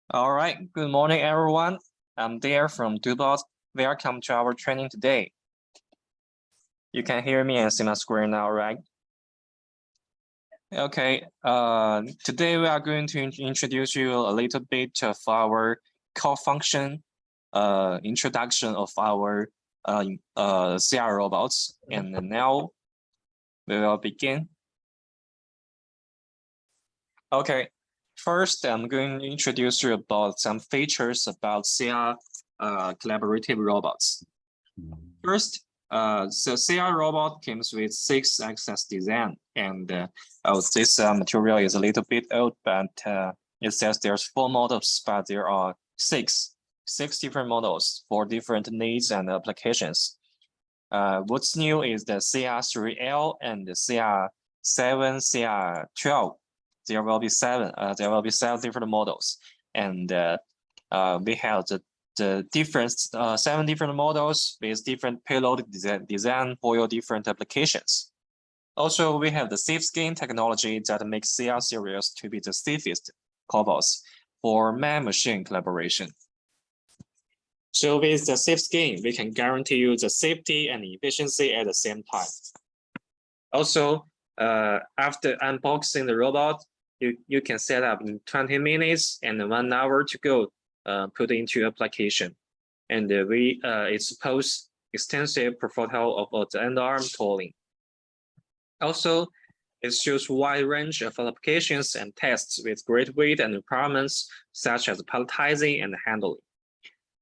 All right, good morning, everyone. I'm Dare from Dubot. Welcome to our training today. You can hear me and see my screen now, right? Okay, today we are going to introduce you a little bit of our core function, introduction of our CR robots. And now we will begin. Okay, first I'm going to introduce you about some features about CR collaborative robots. First, the CR robot comes with 6-axis design, and this material is a little bit old, but it says there's 4 models, but there are six different models for different needs and applications. What's new is the CR3L and the CR7, CR12. There will be 7 different models, and we have the different 7 different models with different payload design for your different applications. Also, we have the SafeSkin technology that makes CR series to be the safest cobots for man-machine collaboration. So with the SafeSkin, we can guarantee you the safety and efficiency at the same time. Also, after unboxing the robot, you can set up in 20 minutes and 1 hour to go. Put into application, and it supports extensive protocol of the end arm tooling. Also, it shows wide range of applications and tests with great weight and requirements such as palletizing and handling.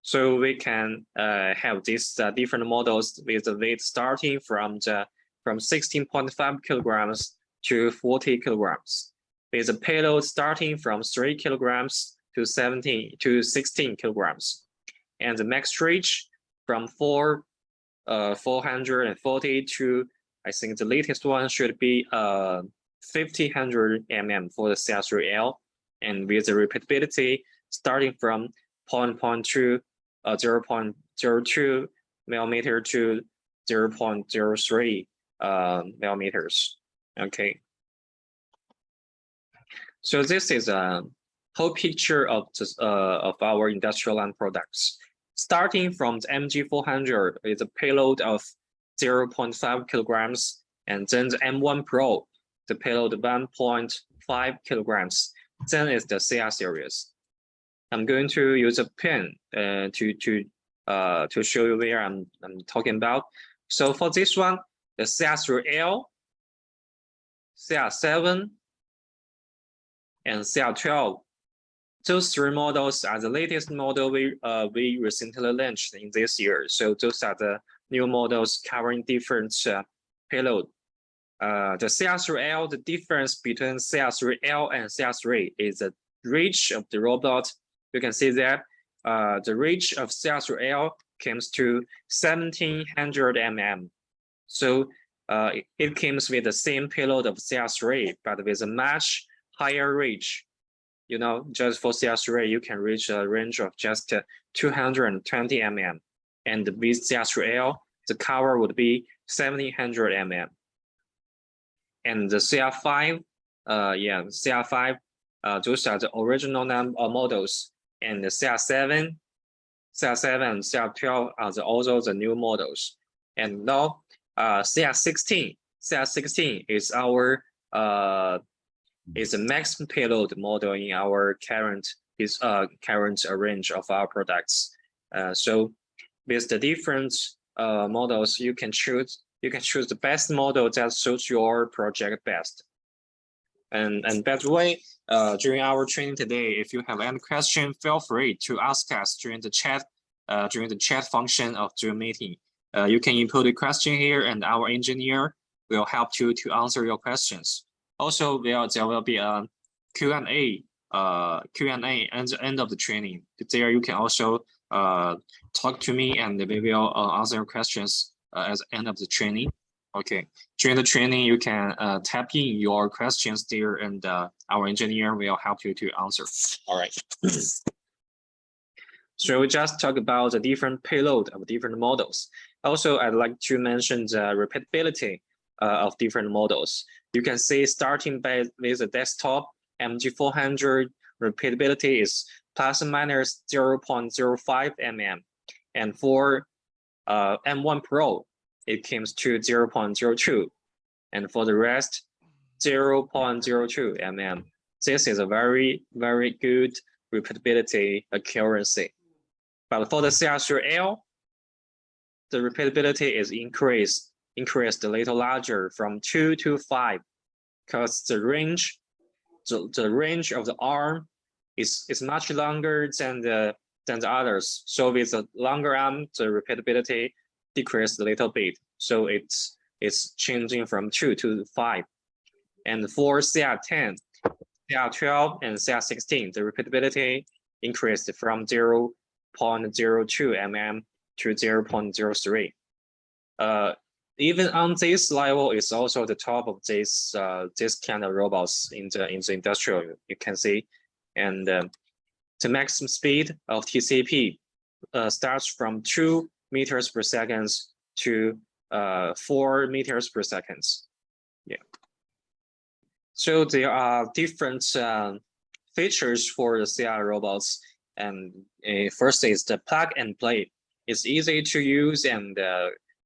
So we can have these different models with the weight starting from 16.5 kilograms to 40 kilograms, with the payload starting from 3 kilograms to 16 kilograms, and the max reach from 440 to, I think the latest one should be 1500 mm for the CR3L, and with the repeatability starting from 0.02 millimeter to 0.03 millimeters. Okay, so this is a whole picture of our industrial line products, starting from the MG400 with a payload of 0.5 kilograms, and then the M1 Pro, the payload 1.5 kilograms. Then is the CR series. I'm going to use a pen to show you where I'm talking about. So for this one, the CR3L, CR7, and CR12. Those 3 models are the latest model we recently launched in this year. So those are the new models covering different payload. The CR3L, the difference between CR3L and CR3 is the reach of the robot. You can see that the reach of CR3L comes to 1700 mm. So it comes with the same payload of CR3, but with a much higher reach. You know, just for CR3, you can reach a range of just 220 mm, and with CR3L, the cover would be 1700 mm. And the CR5, CR5, those are the original models, and the CR7 and CR12 are also the new models. And now CR16 is our is the max payload model in our current range of our products. So with the different models, you can choose the best model that suits your project best. And by the way, during our training today, if you have any question, feel free to ask us during the chat function of Zoom meeting. You can input a question here, and our engineer will help you to answer your questions. Also, there will be a Q&A at the end of the training. There you can also talk to me, and we will answer your questions at the end of the training. Okay, during the training, you can type in your questions there, and our engineer will help you to answer. All right. So we just talk about the different payload of different models. Also, I'd like to mention the repeatability of different models. You can see starting with the desktop MG400 repeatability is plus or minus 0.05 mm. And for M1 Pro, it comes to 0.02. And for the rest, 0.02 mm. This is a very, very good repeatability accuracy. But for the CR3L, the repeatability is increased a little larger from 2 to 5, because the range of the arm is much longer than the others. So with a longer arm, the repeatability decreased a little bit. So it's changing from 2 to 5. And for CR10, CR12, and CR16, the repeatability increased from 0.02 mm to 0.03. Even on this level, is also the top of this kind of robots in the industrial, you can see. And the maximum speed of TCP starts from 2 meters per second to 4 meters per second. Yeah. So there are different features for the CR robots. And first is the plug and play. It's easy to use, and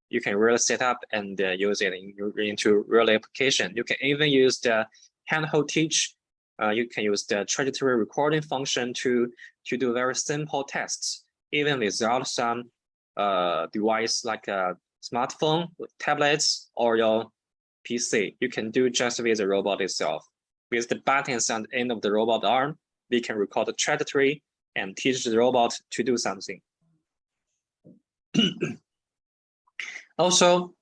you can really set up and use it into real application. You can even use the handheld teach. You can use the trajectory recording function to do very simple tests, even without some device like a smartphone, tablets, or your PC. You can do just with the robot itself. With the buttons on the end of the robot arm, we can record the trajectory and teach the robot to do something. Also,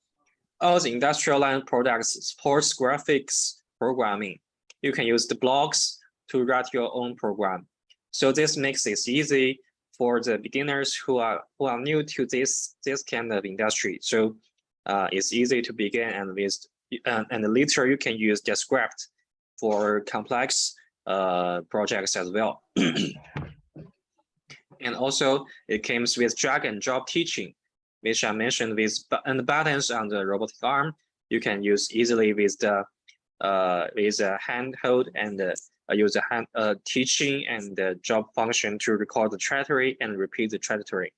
all the industrial line products supports graphics programming. You can use the blocks to write your own program. So this makes it easy for the beginners who are new to this kind of industry. So it's easy to begin, and later you can use the script for complex projects as well. And also it comes with drag and drop teaching, which I mentioned with the buttons on the robotic arm. You can use easily with the handheld, and use a hand teaching and the drop function to record the trajectory and repeat the trajectory.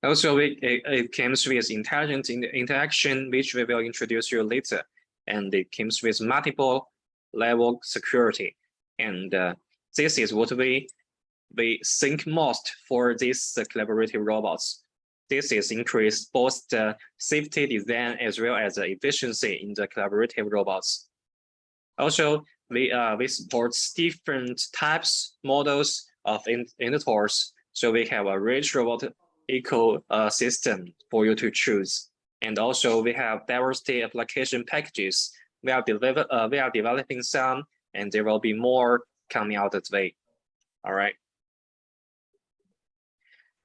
Also, it comes with intelligent interaction, which we will introduce you later, and it comes with multiple level security. And this is what we think most for these collaborative robots. This is increased both the safety design as well as the efficiency in the collaborative robots. Also, we support different types, models of editors. So we have a rich robot ecosystem for you to choose. And also we have diversity application packages. We are developing some, and there will be more coming out that way. All right.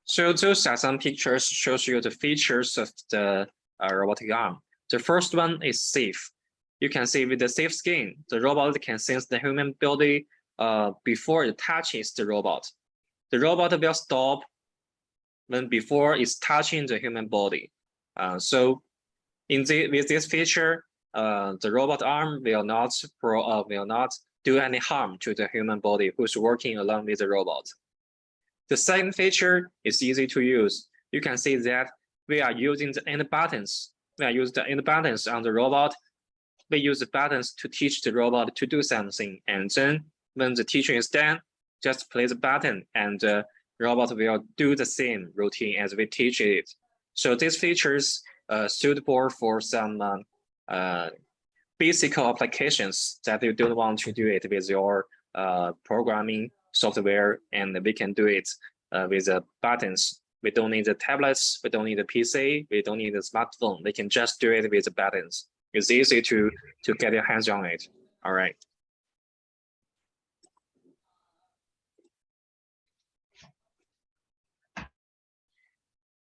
So those are some pictures, shows you the features of the robotic arm. The first one is safe. You can see with the safe skin, the robot can sense the human body before it touches the robot. The robot will stop when before it's touching the human body. So with this feature, the robot arm will not do any harm to the human body who's working along with the robot. The second feature is easy to use. You can see that we are using the end buttons. We are using the end buttons on the robot. We use the buttons to teach the robot to do something. And then when the teaching is done, just play the button, and the robot will do the same routine as we teach it. So these features are suitable for some basic applications that you don't want to do it with your programming software, and we can do it with the buttons. We don't need the tablets, we don't need the PC, we don't need the smartphone. We can just do it with the buttons. It's easy to get your hands on it. All right.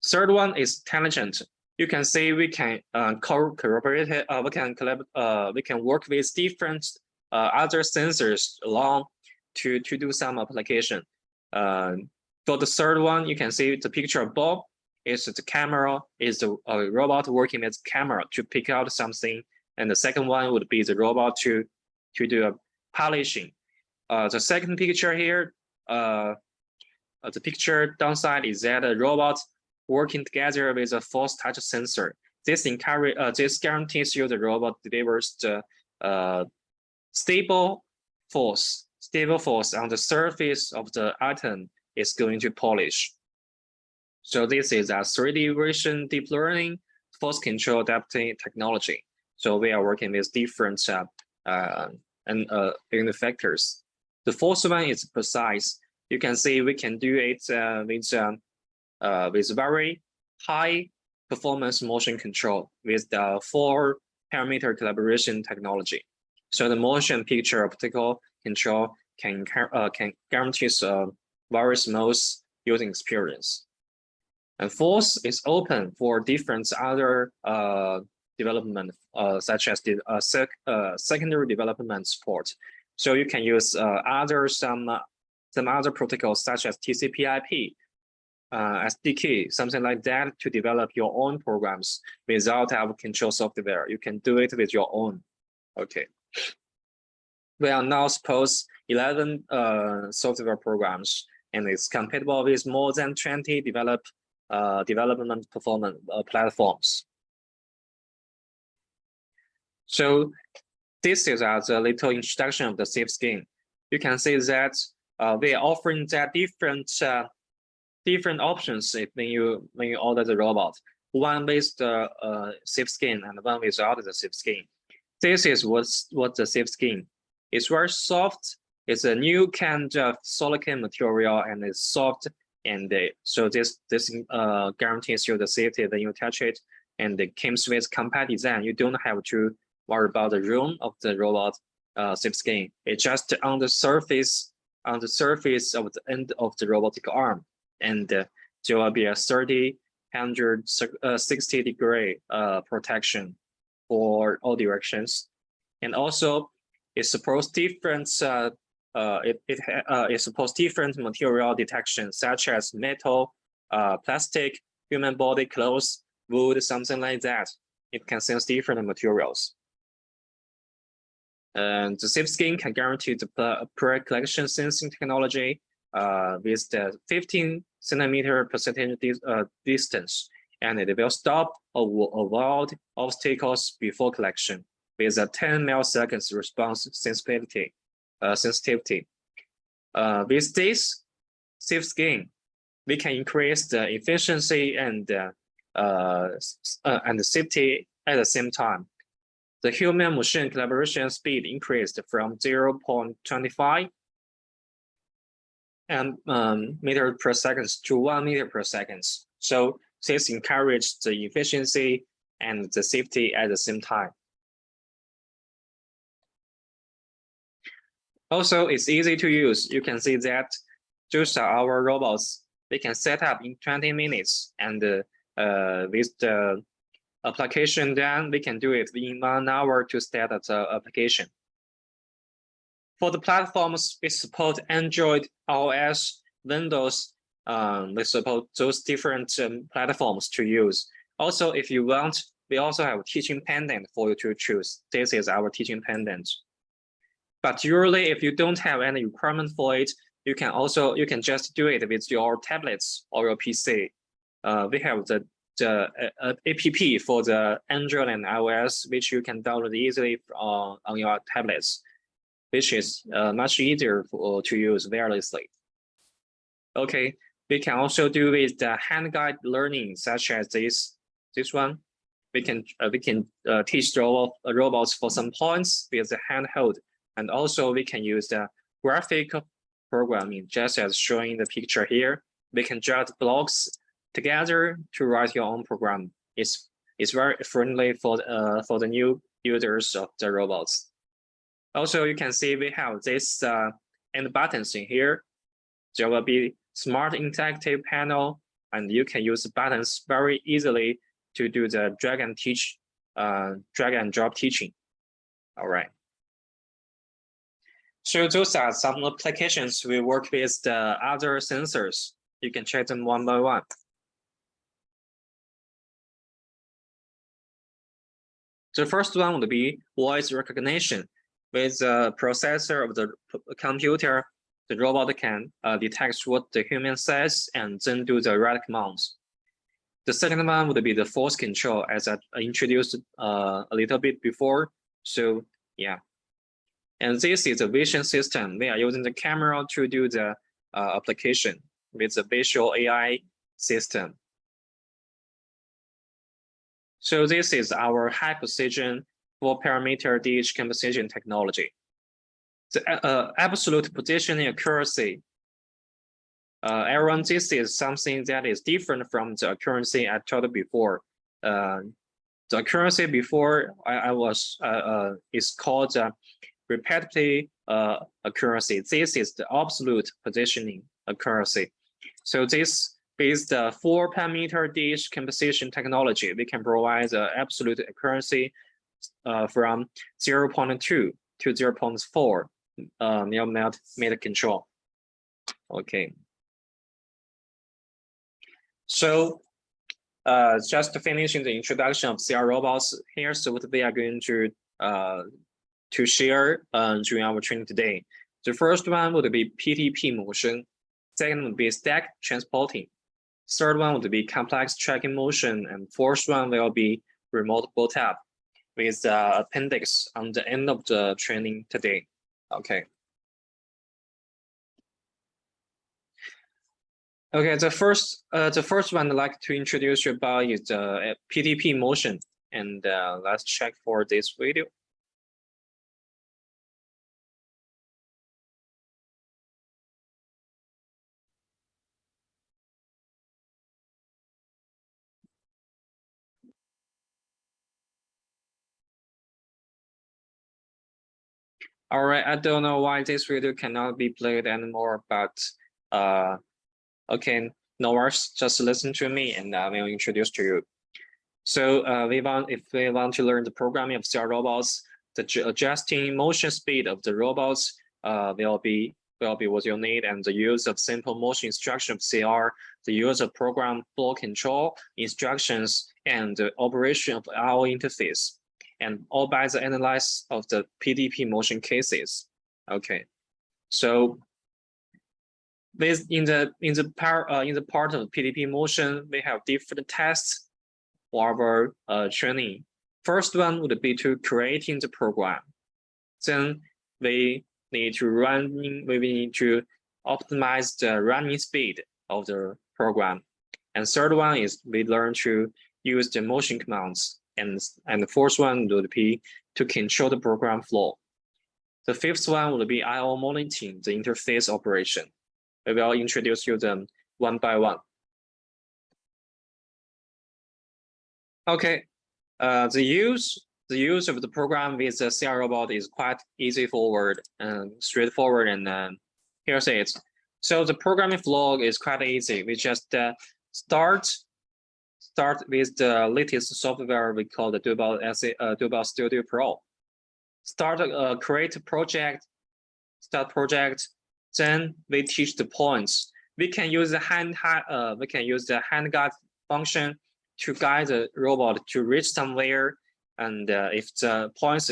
Third one is intelligent. You can see we can cooperate. We can work with different other sensors along to do some application. For the third one, you can see the picture above is the camera, is the robot working with camera to pick out something And the second one would be the robot to do a polishing. The second picture here, the picture downside is that a robot working together with a force touch sensor. This guarantees you the robot delivers the stable force on the surface of the item is going to polish. So this is a 3D vision deep learning force control adapting technology. So we are working with different factors. The fourth one is precise. You can see we can do it with very high performance motion control with the 4-parameter collaboration technology. So the motion picture optical control can guarantee a very smooth using experience. And fourth is open for different other development, such as the secondary development support. So you can use some other protocols such as TCP/IP, SDK, something like that, to develop your own programs without our control software. You can do it with your own. Okay. We are now suppose 11 software programs, and it's compatible with more than 20 development performance platforms. So this is a little introduction of the SafeSkin. You can see that we are offering that different options when you order the robot. One with the SafeSkin and one without the SafeSkin. This is what the SafeSkin. It's very soft. It's a new kind of silicone material, and it's soft. And so this guarantees you the safety when you touch it. And it comes with compact design. You don't have to worry about the room of the robot SafeSkin. It's just on the surface of the end of the robotic arm, and there will be a 360-degree protection for all directions. And also, it supports different it supports different material detection, such as metal, plastic, human body, clothes, wood, something like that. It can sense different materials. And the SafeSkin can guarantee the pre-collection sensing technology with the 15 centimeter percentage distance, and it will stop or avoid obstacles before collection with a 10 milliseconds response sensitivity. With this SafeSkin, we can increase the efficiency and safety at the same time. The human-machine collaboration speed increased from 0.25 meter per second to 1 meter per second. So this encourages the efficiency and the safety at the same time. Also, it's easy to use. You can see that those are our robots. They can set up in 20 minutes, and with the application done, we can do it in 1 hour to start the application. For the platforms, we support Android, iOS, Windows. We support those different platforms to use. Also, if you want, we also have a teaching pendant for you to choose. This is our teaching pendant. But usually, if you don't have any requirement for it, you can just do it with your tablets or your PC. We have the app for the Android and iOS, which you can download easily on your tablets, which is much easier to use wirelessly. Okay, we can also do with the hand guide learning, such as this one. We can teach the robots for some points with the handheld. And also we can use the graphic programming, just as showing the picture here. We can jot blocks together to write your own program. It's very friendly for the new users of the robots. Also, you can see we have this and buttons in here. There will be smart interactive panel, and you can use the buttons very easily to do the drag and drop teaching. All right. So those are some applications we work with the other sensors. You can check them one by one. The first one would be voice recognition. With the processor of the computer, the robot can detect what the human says and then do the right commands. The second one would be the force control, as I introduced a little bit before. So yeah. And this is a vision system. We are using the camera to do the application with the visual AI system. So this is our high precision 4-parameter DH composition technology. The absolute positioning accuracy. Aaron, this is something that is different from the accuracy I told before. The accuracy before is called repetitive accuracy. This is the absolute positioning accuracy. So this is the 4-parameter DH composition technology. We can provide the absolute accuracy from 0.2 to 0.4 millimeter control. Okay. So just finishing the introduction of CR robots, here's what we are going to share during our training today. The first one would be PTP motion. Second would be stack transporting. Third one would be complex tracking motion, and fourth one will be remote boot up with the appendix on the end of the training today. Okay. Okay, the first one I'd like to introduce you about is the PTP motion, and let's check for this video. All right, I don't know why this video cannot be played anymore, but okay, no worries, just listen to me and I will introduce to you. So if we want to learn the programming of CR robots, the adjusting motion speed of the robots will be what you need, and the use of simple motion instruction of CR, the use of program flow control instructions, and the operation of our interface, and all by the analysis of the PTP motion cases. Okay, so this in the part of PTP motion, we have different tests for our training. First one would be to creating the program. Then we need to optimize the running speed of the program. And third one is we learn to use the motion commands. And the fourth one would be to control the program flow. The fifth one would be I/O monitoring, the interface operation. We will introduce you them one by one. Okay, the use of the program with the CR robot is quite easy forward and straightforward, and here's it. So the programming flow is quite easy. We just start with the latest software we call the Doobot Studio Pro. Create a project, start project. Then we teach the points. We can use the hand guide function to guide the robot to reach somewhere. And if the points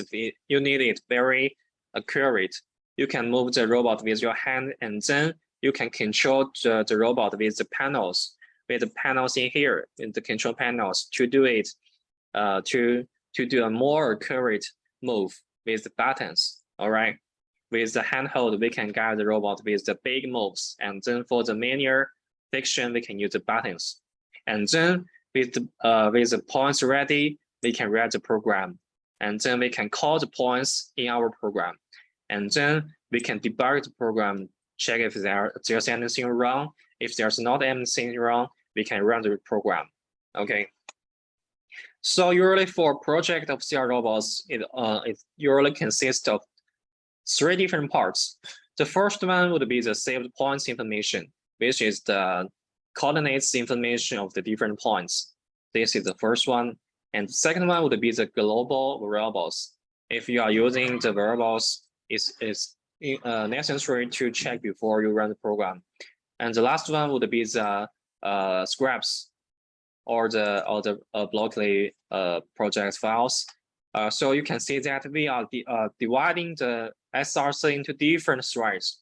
you need it very accurate, you can move the robot with your hand, and then you can control the robot with the panels. With the panels in here, in the control panels, to do it, to do a more accurate move with the buttons. All right. With the handheld, we can guide the robot with the big moves, and then for the manual fiction, we can use the buttons. And then with the points ready, we can read the program, and then we can call the points in our program, and then we can debug the program, check if there's anything wrong. If there's not anything wrong, we can run the program. Okay. So usually for project of CR robots, it usually consists of 3 different parts. The first one would be the saved points information, which is the coordinates information of the different points. This is the first one. And the second one would be the global variables. If you are using the variables, it's necessary to check before you run the program. And the last one would be the scraps or the blockly project files. So you can see that we are dividing the SRC into different threads.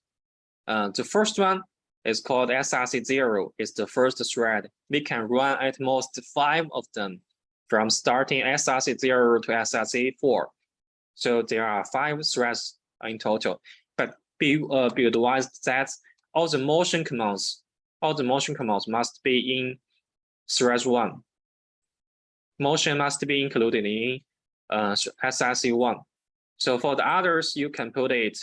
The first one is called SRC0. It's the first thread. We can run at most 5 of them from starting SRC0 to SRC4. So there are 5 threads in total. But be advised that all the motion commands must be in thread 1. Motion must be included in SRC1. So for the others, you can put it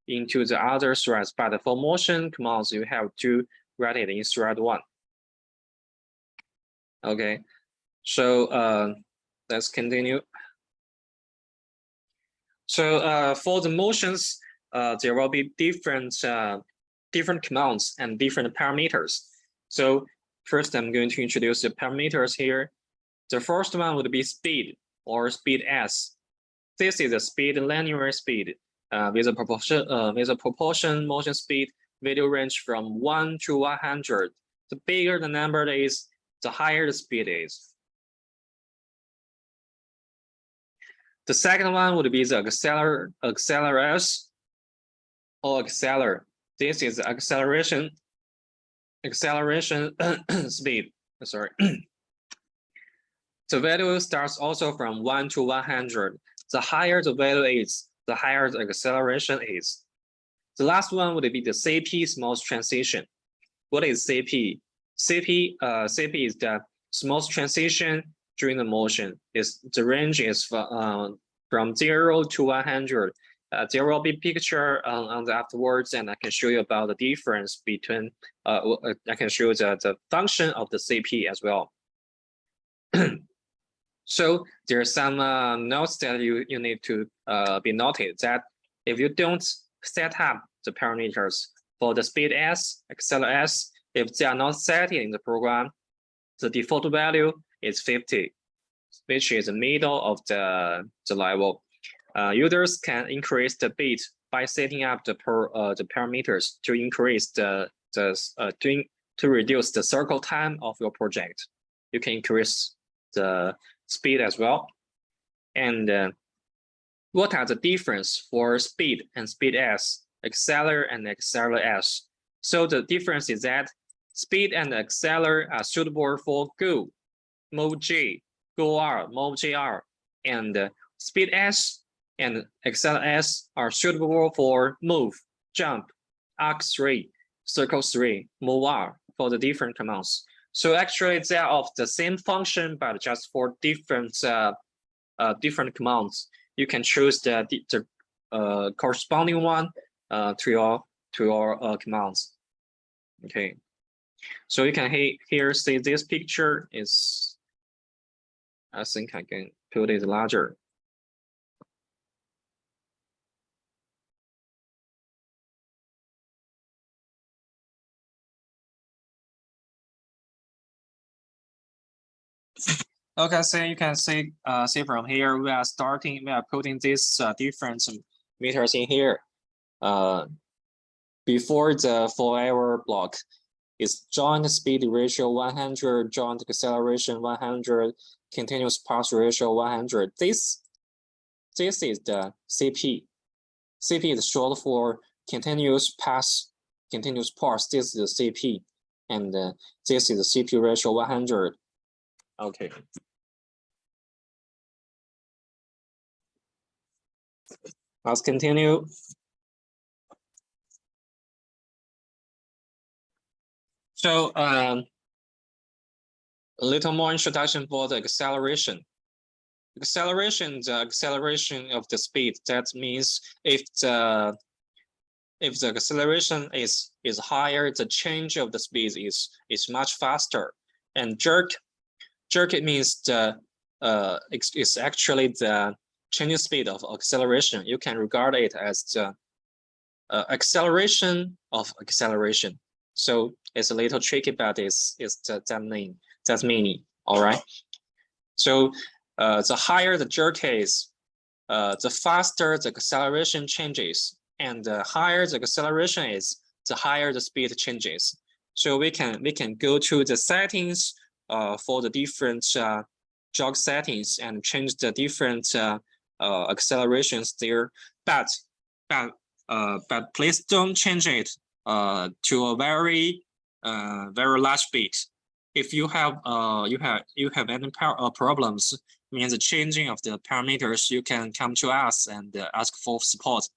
into the other threads, but for motion commands, you have to write it in thread 1. Okay, so let's continue. So for the motions, there will be different commands and different parameters. So first, I'm going to introduce the parameters here. The first one would be speed, or speed S. This is a speed, linear speed with a proportion motion speed value range from 1 to 100. The bigger the number is, the higher the speed is. The second one would be the accelerators or acceler. This is acceleration speed. Sorry. The value starts also from 1 to 100. The higher the value is, the higher the acceleration is. The last one would be the CP smooth transition. What is CP? CP is the smooth transition during the motion. The range is from 0 to 100. There will be picture on the afterwards, and I can show you about the difference between. I can show you the function of the CP as well. So there are some notes that you need to be noted, that if you don't set up the parameters for the speed S, acceler S, if they are not set in the program, the default value is 50, which is the middle of the level. Users can increase the bit by setting up the parameters to increase to reduce the cycle time of your project. You can increase the speed as well. And what are the difference for speed and speed S, acceler and acceler S? So the difference is that speed and acceler are suitable for go, move G, go R, move JR, and speed S and acceler S are suitable for move, jump, arc 3, circle 3, move R for the different commands. So actually they are of the same function, but just for different commands. You can choose the corresponding one to your commands. Okay, so you can here see this picture is. I think I can put it larger. Okay, so you can see from here, we are putting these different meters in here. Before the forever block is joint speed ratio 100, joint acceleration 100, continuous path ratio 100. This is the CP. CP is short for continuous path. This is the CP, and this is the CP ratio 100. Okay. Let's continue. So a little more introduction for the acceleration. The acceleration of the speed. That means if the acceleration is higher, the change of the speed is much faster. And jerk it means it's actually the changing speed of acceleration. You can regard it as the acceleration of acceleration. So it's a little tricky, but it's that meaning. All right. So the higher the jerk is, the faster the acceleration changes, and the higher the acceleration is, the higher the speed changes. So we can go to the settings for the different jog settings and change the different accelerations there, but please don't change it to a very large speed. If you have any problems, means the changing of the parameters, you can come to us and ask for support.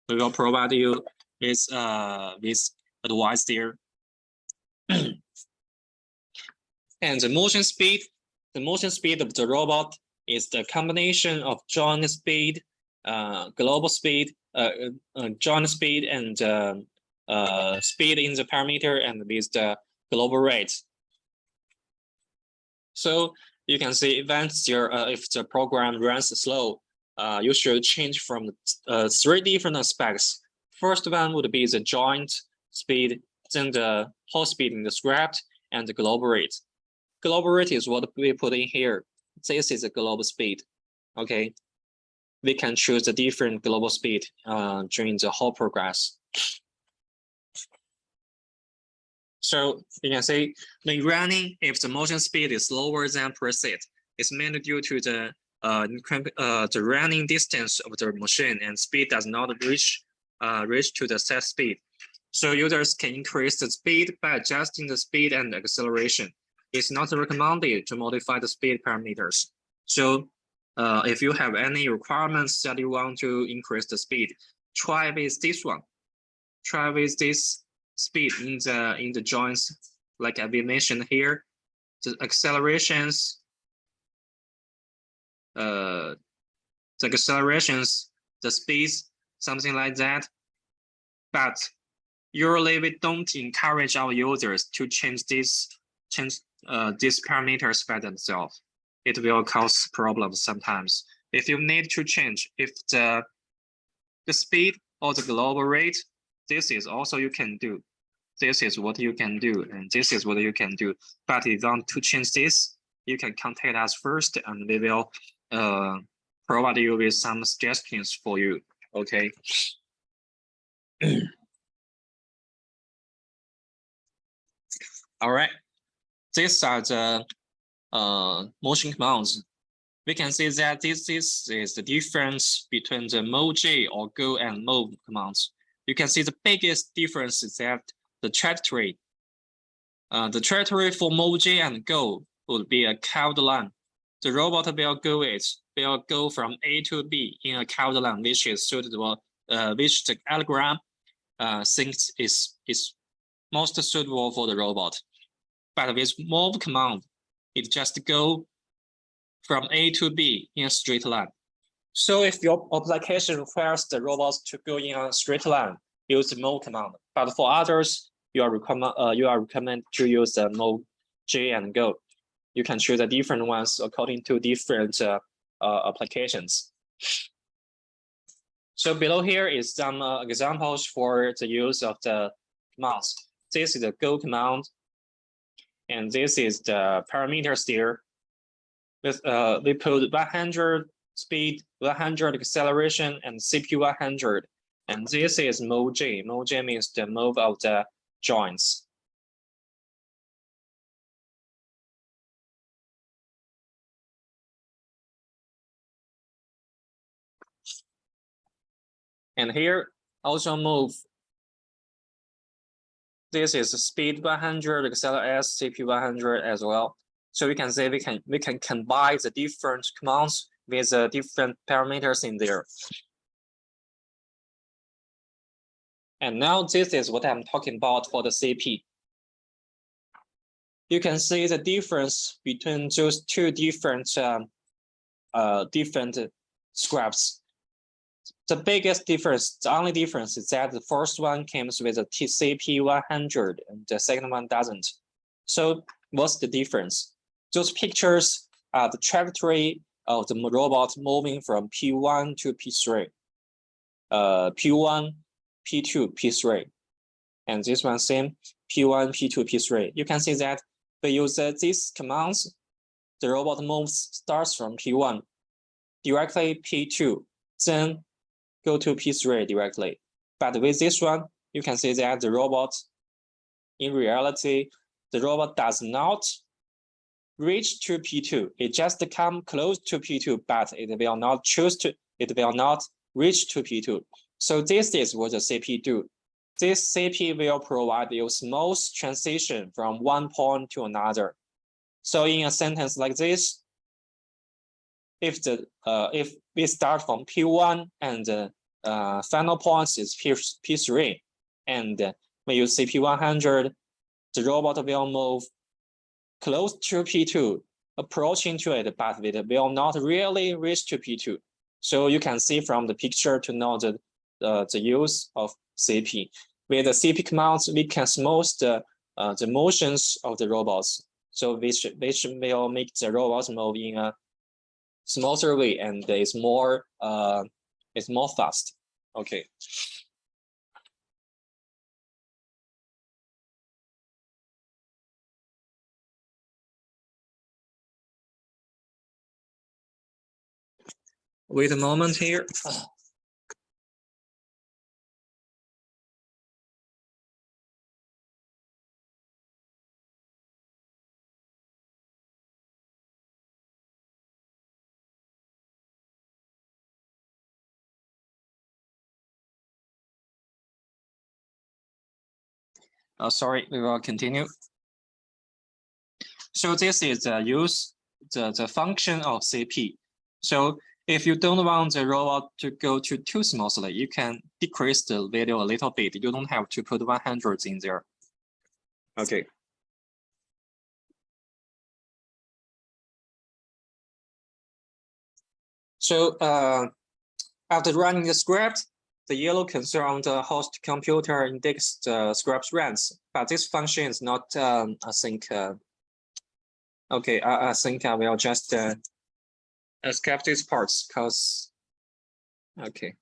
We will provide you with advice there. And the motion speed of the robot is the combination of joint speed, global speed, joint speed, and speed in the parameter, and with the global rate. So you can see if the program runs slow, you should change from 3 different aspects. First one would be the joint speed, then the whole speed in the script, and the global rate. Global rate is what we put in here. This is the global speed. Okay, we can choose a different global speed during the whole progress. So you can see when running, if the motion speed is lower than preset, it's mainly due to the running distance of the machine, and speed does not reach to the set speed. So users can increase the speed by adjusting the speed and acceleration. It's not recommended to modify the speed parameters. So if you have any requirements that you want to increase the speed, try with this one. Try with this speed in the joints, like I mentioned here, the accelerations, the speeds, something like that. But usually we don't encourage our users to change these parameters by themselves. It will cause problems sometimes. If you need to change, if the speed or the global rate, this is also you can do. This is what you can do, and this is what you can do. But if you want to change this, you can contact us first, and we will provide you with some suggestions for you. Okay. All right. These are the motion commands. We can see that this is the difference between the MoJ or Go and Move commands. You can see the biggest difference is that the trajectory. The trajectory for MoJ and Go would be a curved line. The robot will go from A to B in a curved line, which is suitable, which the algorithm thinks is most suitable for the robot. But with Move command, it just go from A to B in a straight line. So if your application requires the robots to go in a straight line, use the Move command. But for others, you are recommended to use the Move J and Go. You can choose the different ones according to different applications. So below here is some examples for the use of the commands. This is the Go command, and this is the parameters there. We put 100 speed, 100 acceleration, and CPU 100. And this is MoJ. MoJ means the move of the joints. And here also move. This is speed 100, acceleration, CPU 100 as well. So we can say we can combine the different commands with the different parameters in there. And now this is what I'm talking about for the CP. You can see the difference between those two different scripts. The biggest difference, the only difference is that the first one comes with a CP 100 and the second one doesn't. So what's the difference? Those pictures are the trajectory of the robot moving from P1 to P3. P1, P2, P3. And this one same, P1, P2, P3. You can see that we use these commands, the robot moves starts from P1, directly P2, then go to P3 directly. But with this one, you can see that the robot, in reality, the robot does not reach to P2. It just come close to P2, but it will not choose to, it will not reach to P2. So this is what the CP do. This CP will provide you smooth transition from one point to another. So in a sentence like this, if we start from P1 and the final point is P3, and when you see P100, the robot will move close to P2, approaching to it, but it will not really reach to P2. So you can see from the picture to know the use of CP. With the CP commands, we can smooth the motions of the robots. So which will make the robots move in a smoother way, and it's more fast. Okay. Wait a moment here. Sorry, we will continue. So this is the function of CP. So if you don't want the robot to go too smoothly, you can decrease the value a little bit. You don't have to put 100 in there. Okay. So after running the script, the yellow cursor on the host computer indexes the script runs, but this function is not async. Okay, I think I will just escape these parts because, okay.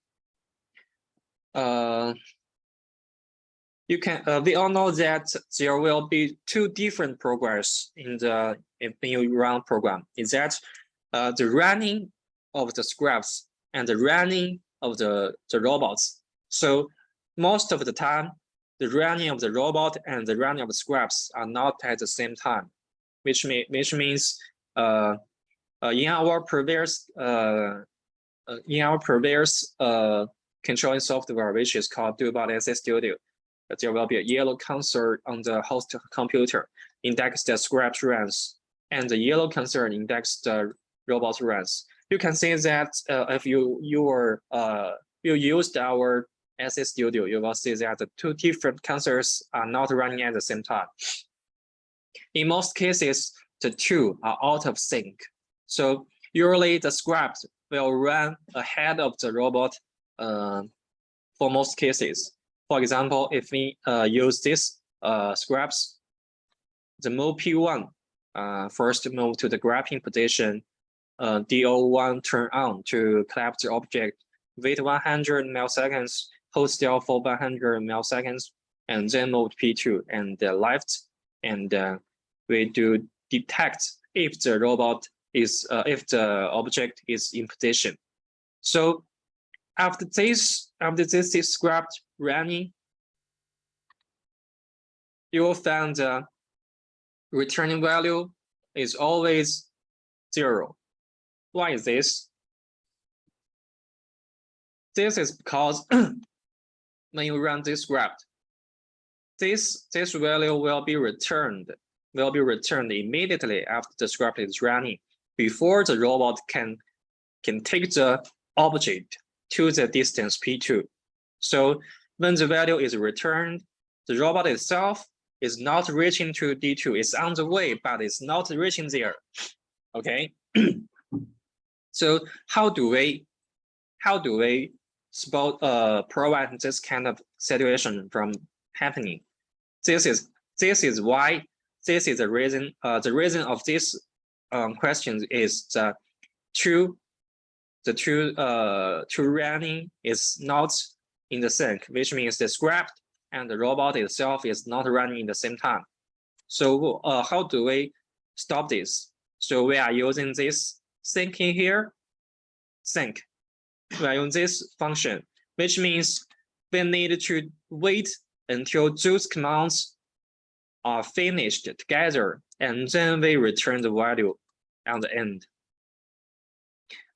You can we all know that there will be two different progress in the when you run program. Is that the running of the scripts and the running of the robots. So most of the time, the running of the robot and the running of the scripts are not at the same time, which means in our previous controlling software, which is called Doobot SS Studio, there will be a yellow cursor on the host computer index the script runs, and the yellow cursor index the robot runs. You can see that if you used our SS Studio, you will see that the two different cursors are not running at the same time. In most cases, the two are out of sync. So usually the script will run ahead of the robot for most cases. For example, if we use this scripts, the move P1 first move to the grabbing position, DO1 turn on to collect the object, wait 100 milliseconds, hold still for 100 milliseconds, and then move P2 and left, and we do detect if the robot is if the object is in position. So after this script running, you will find the returning value is always 0. Why is this? This is because when you run this script, this value will be returned immediately after the script is running, before the robot can take the object to the distance P2. So when the value is returned, the robot itself is not reaching to D2. It's on the way, but it's not reaching there. Okay. So how do we prevent this kind of situation from happening? This is the reason. The reason of this question is the two running is not in the sync, which means the script and the robot itself is not running in the same time. So how do we stop this? So we are using this sync in here. Sync. We are using this function, which means we need to wait until those commands are finished together, and then we return the value at the end.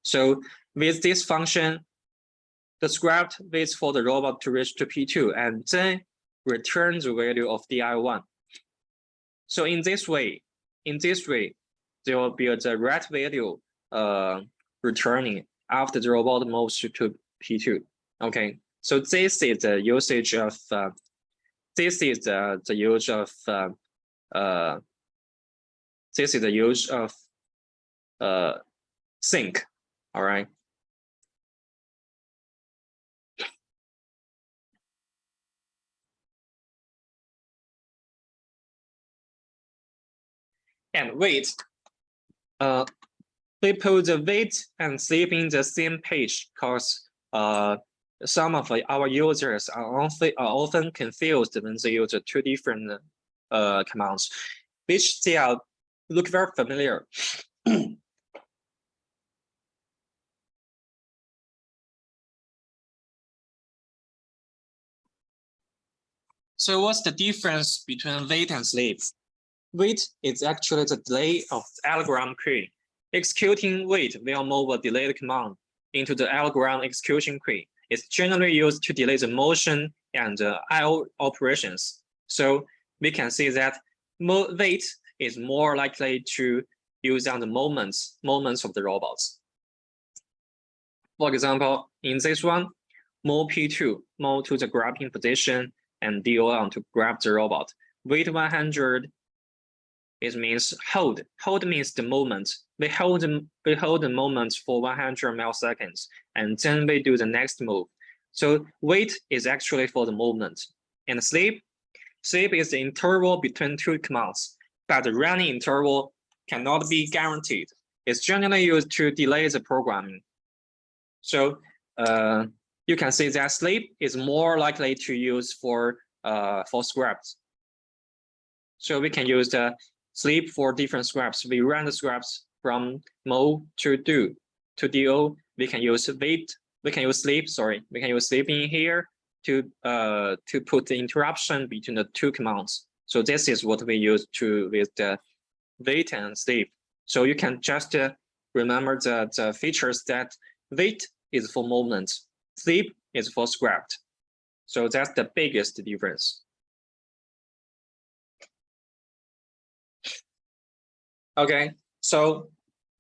So With this function, the script waits for the robot to reach to P2 and then returns the value of DI1. So in this way, there will be the right value returning after the robot moves to P2. Okay, so this is the usage of this is the use of sync. All right. And wait, we put the wait and sleep in the same page because some of our users are often confused when they use two different commands, which they look very familiar. So what's the difference between wait and sleep? Wait is actually the delay of the algorithm queue. Executing wait will move a delayed command into the algorithm execution queue. It's generally used to delay the motion and I/O operations. So we can see that wait is more likely to use on the moments of the robots. For example, in this one, move P2, move to the grabbing position and DO1 to grab the robot. Wait 100. It means hold. Hold means the moment. We hold the moment for 100 milliseconds, and then we do the next move. So wait is actually for the movement. And sleep is the interval between two commands, but the running interval cannot be guaranteed. It's generally used to delay the programming. So you can see that sleep is more likely to use for scripts. So we can use the sleep for different scripts. We run the scripts from move to do to do. We can use wait. We can use sleep. Sorry, we can use sleep in here to put the interruption between the two commands. So this is what we use with the wait and sleep. So you can just remember the features that wait is for movement, sleep is for script. So that's the biggest difference. Okay, so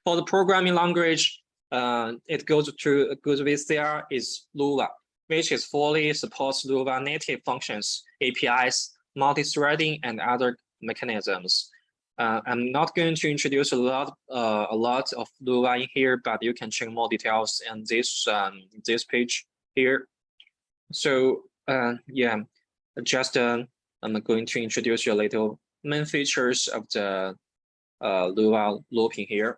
for the programming language, it goes with CR is Lua, which is fully supports Lua native functions, APIs, multi-threading, and other mechanisms. I'm not going to introduce a lot of Lua in here, but you can check more details on this page here. So yeah, just I'm going to introduce you a little main features of the Lua looping here.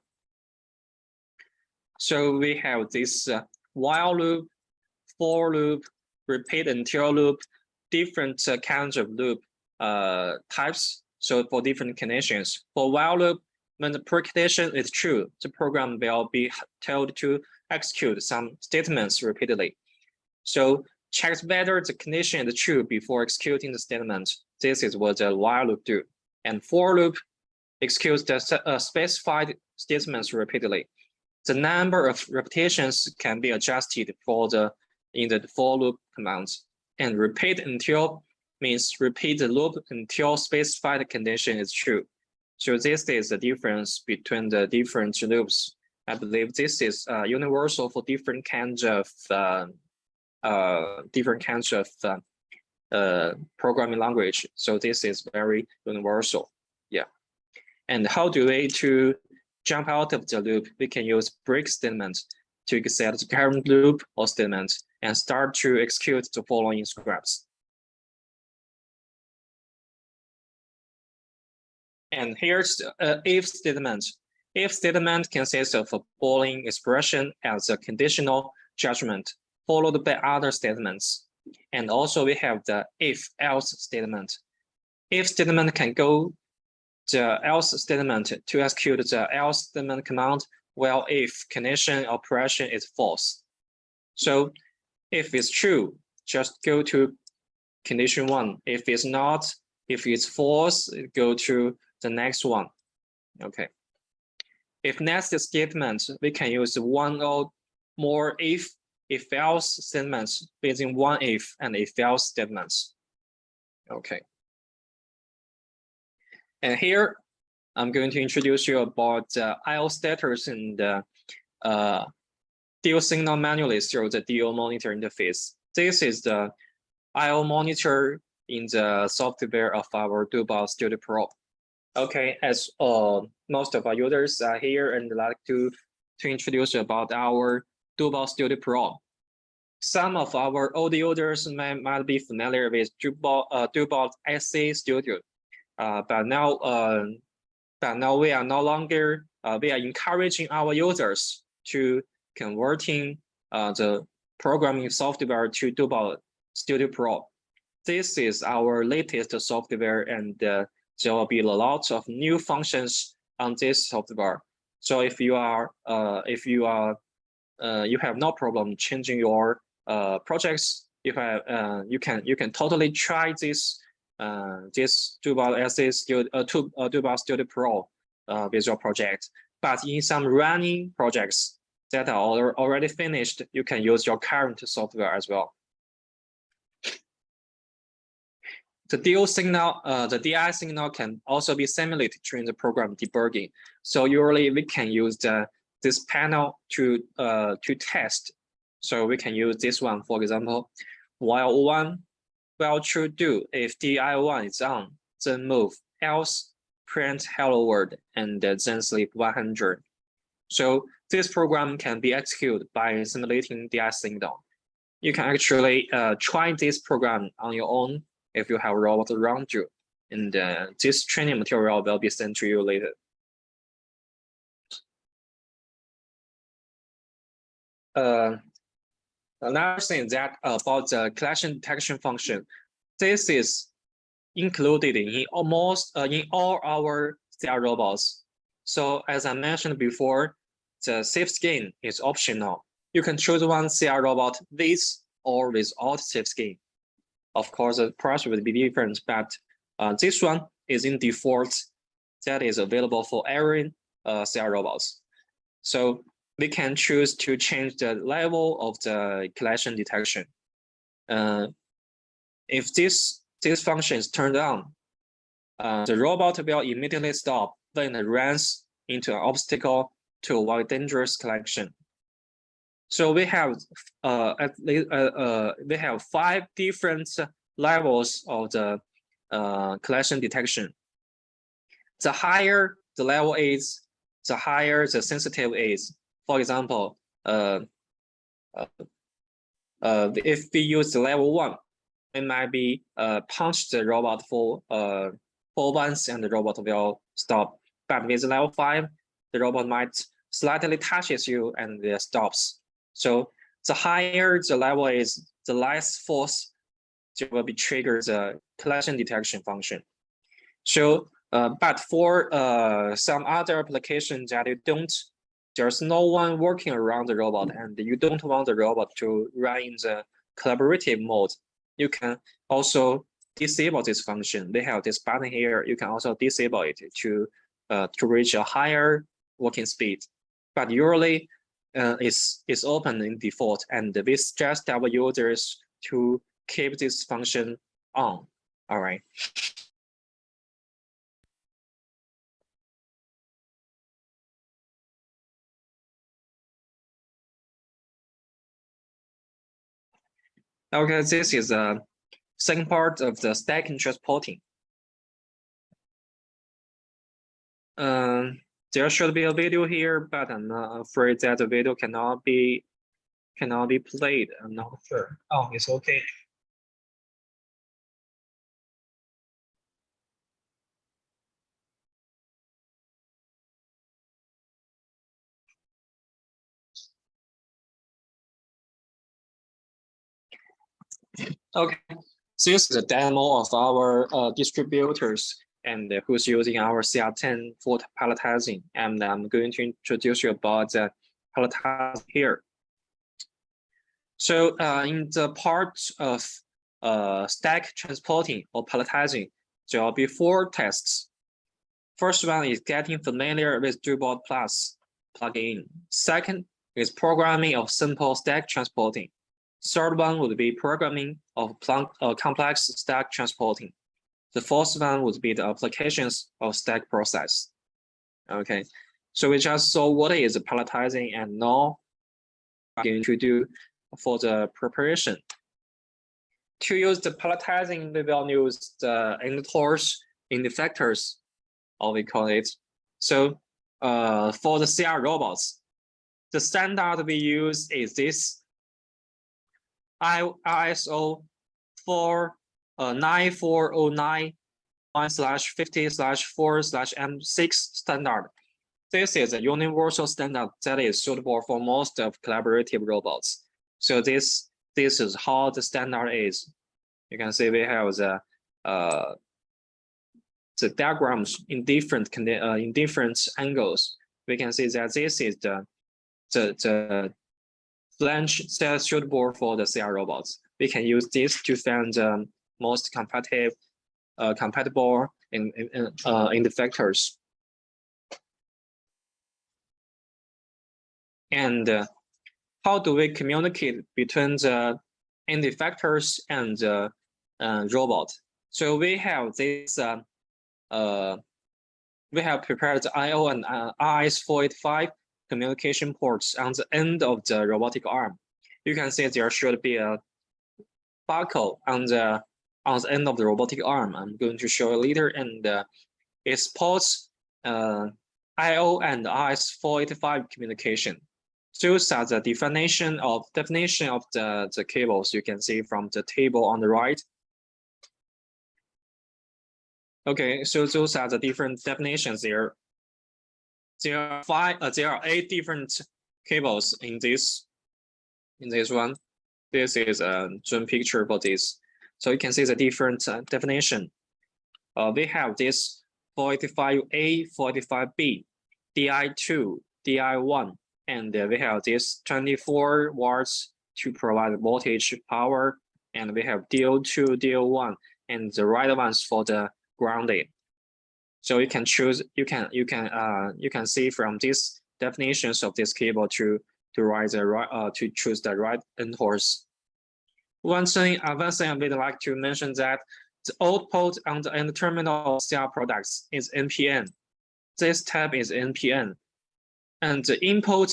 So we have this while loop, for loop, repeat until loop, different kinds of loop types. So for different conditions, for while loop, when the precondition is true, the program will be told to execute some statements repeatedly. So checks whether the condition is true before executing the statement. This is what the while loop do. And for loop executes the specified statements repeatedly. The number of repetitions can be adjusted in the for loop commands. And repeat until means repeat the loop until specified condition is true. So this is the difference between the different loops. I believe this is universal for different kinds of programming language. So this is very universal. Yeah. And how do we to jump out of the loop? We can use break statement to accept the current loop or statement and start to execute the following scripts. And here's the if statement. If statement consists of a Boolean expression as a conditional judgment, followed by other statements. And also we have the if-else statement. If statement can go the else statement to execute the else statement command, while if condition operation is false. So if it's true, just go to condition 1. If it's not, if it's false, go to the next one. Okay. If nested statement, we can use one or more if else statements within one if and if else statements. Okay. And here I'm going to introduce you about IO status and DO signal manually through the DO monitor interface. This is the IO monitor in the software of our DoBot Studio Pro. Okay, as most of our users are here and like to introduce you about our DoBot Studio Pro. Some of our old users might be familiar with DoBot SC Studio, but now we are no longer we are encouraging our users to converting the programming software to DoBot Studio Pro. This is our latest software, and there will be a lot of new functions on this software. So if you have no problem changing your projects, you can totally try this DoBot Studio Pro with your project. But in some running projects that are already finished, you can use your current software as well. The DO signal, the DI signal can also be simulated during the program debugging. So usually we can use this panel to test. So we can use this one, for example, while true do, if DI1 is on, then move, else print hello world, and then sleep 100. So this program can be executed by simulating DI signal. You can actually try this program on your own if you have a robot around you, and this training material will be sent to you later. Another thing that about the collision detection function, this is included in all our CI robots. So as I mentioned before, the safe skin is optional. You can choose one CI robot with or without safe skin. Of course, the price will be different, but this one is in default that is available for every CI robots. So we can choose to change the level of the collision detection. If this function is turned on, the robot will immediately stop when it runs into an obstacle to avoid dangerous collision. So we have we have 5 different levels of the collision detection. The higher the level is, the higher the sensitive is. For example, if we use the level 1, it might be punch the robot for once and the robot will stop. But with level 5, the robot might slightly touches you and it stops. So the higher the level is, the less force will be triggered the collision detection function. So, but for some other applications that there's no one working around the robot, and you don't want the robot to run in the collaborative mode, you can also disable this function. They have this button here. You can also disable it to reach a higher working speed. But usually, it's open in default, and we suggest our users to keep this function on. All right. Okay, this is the second part of the stacking transporting. There should be a video here, but I'm not afraid that the video cannot be played. I'm not sure. Oh, it's okay. Okay, so this is a demo of our distributors and who's using our CR10 for palletizing. And I'm going to introduce you about the palletizing here. So in the part of stack transporting or palletizing, there will be 4 tests. First one is getting familiar with DoBot Plus plugin. Second is programming of simple stack transporting. Third one would be programming of complex stack transporting. The fourth one would be the applications of stack process. Okay, so we just saw what is palletizing, and now I'm going to do for the preparation. To use the palletizing, we will use the indicators, indefectors, or we call it. So for the CR robots, the standard we use is this ISO 9409/50/4/M6 standard. This is a universal standard that is suitable for most of collaborative robots. So this is how the standard is. You can see we have the diagrams in different angles. We can see that this is the flange that is suitable for the CR robots. We can use this to find the most compatible indicators. And how do we communicate between the indicators and the robot? So we have this. We have prepared the I/O and RS-485 communication ports on the end of the robotic arm. You can see there should be a buckle on the end of the robotic arm. I'm going to show you later, and it supports I/O and RS-485 communication. Those are the definition of the cables you can see from the table on the right. Okay, so those are the different definitions there. There are 8 different cables in this one. This is a zoom picture for this. So you can see the different definition. We have this 485A, 485B, DI2, DI1, and we have this 24 watts to provide voltage power, and we have DO2, DO1, and the right ones for the grounding. So you can choose. You can see from these definitions of this cable to choose the right endhorse. One thing I would like to mention that the output on the end terminal of CR products is NPN. This tab is NPN, and the input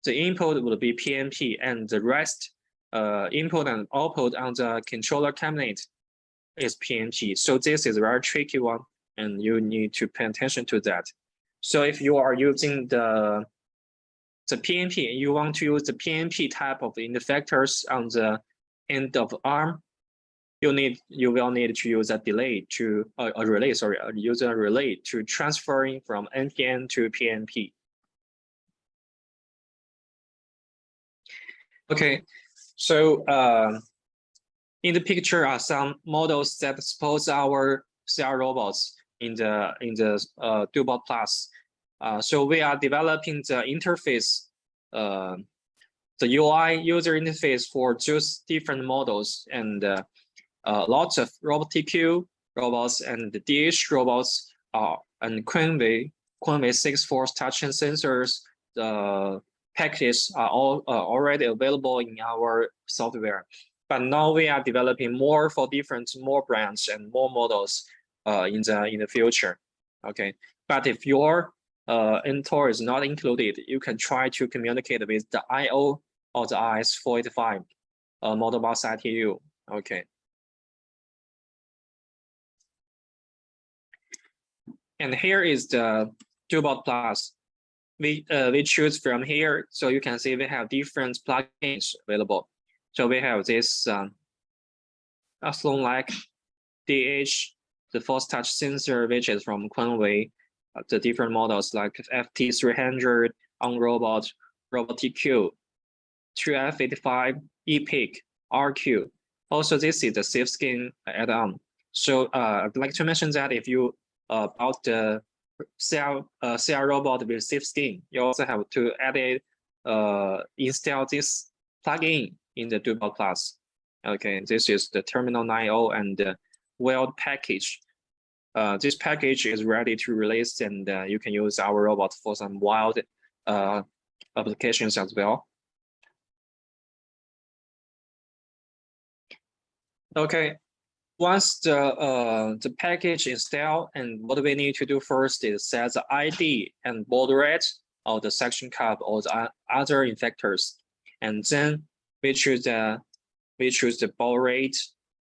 would be PNP, and the rest input and output on the controller cabinet is PNP. So this is a very tricky one, and you need to pay attention to that. So if you are using the PNP, you want to use the PNP type of indicators on the end of the arm, you will need to use a relay to use a relay to transferring from NPN to PNP. Okay, so in the picture are some models that support our CR robots in the Doobot Plus. So we are developing the interface, the UI user interface for those different models, and lots of RobotTQ robots and the DH robots and Quanway 6 force touch sensors. The packages are all already available in our software. But now we are developing more for more brands and more models in the future. Okay, but if your NTOR is not included, you can try to communicate with the I/O or the RS-485 model bus ITU. Okay. And here is the Doobot Plus. We choose from here, so you can see we have different plugins available. So we have this Sloan-like DH, the force touch sensor, which is from Quanway, the different models like FT300, OnRobot, RobotTQ, 2F85, EPIC, RQ. Also, this is the SafeSkin add-on. So I'd like to mention that if you bought the CR robot with SafeSkin, you also have to install this plugin in the Doobot Plus. Okay, this is the Terminal 9.0 and the Weld package. This package is ready to release, and you can use our robot for some wild applications as well. Okay, once the package installed, and what we need to do first is set the ID and baud rate of the suction cup or the other infectors, and then we choose the baud rate,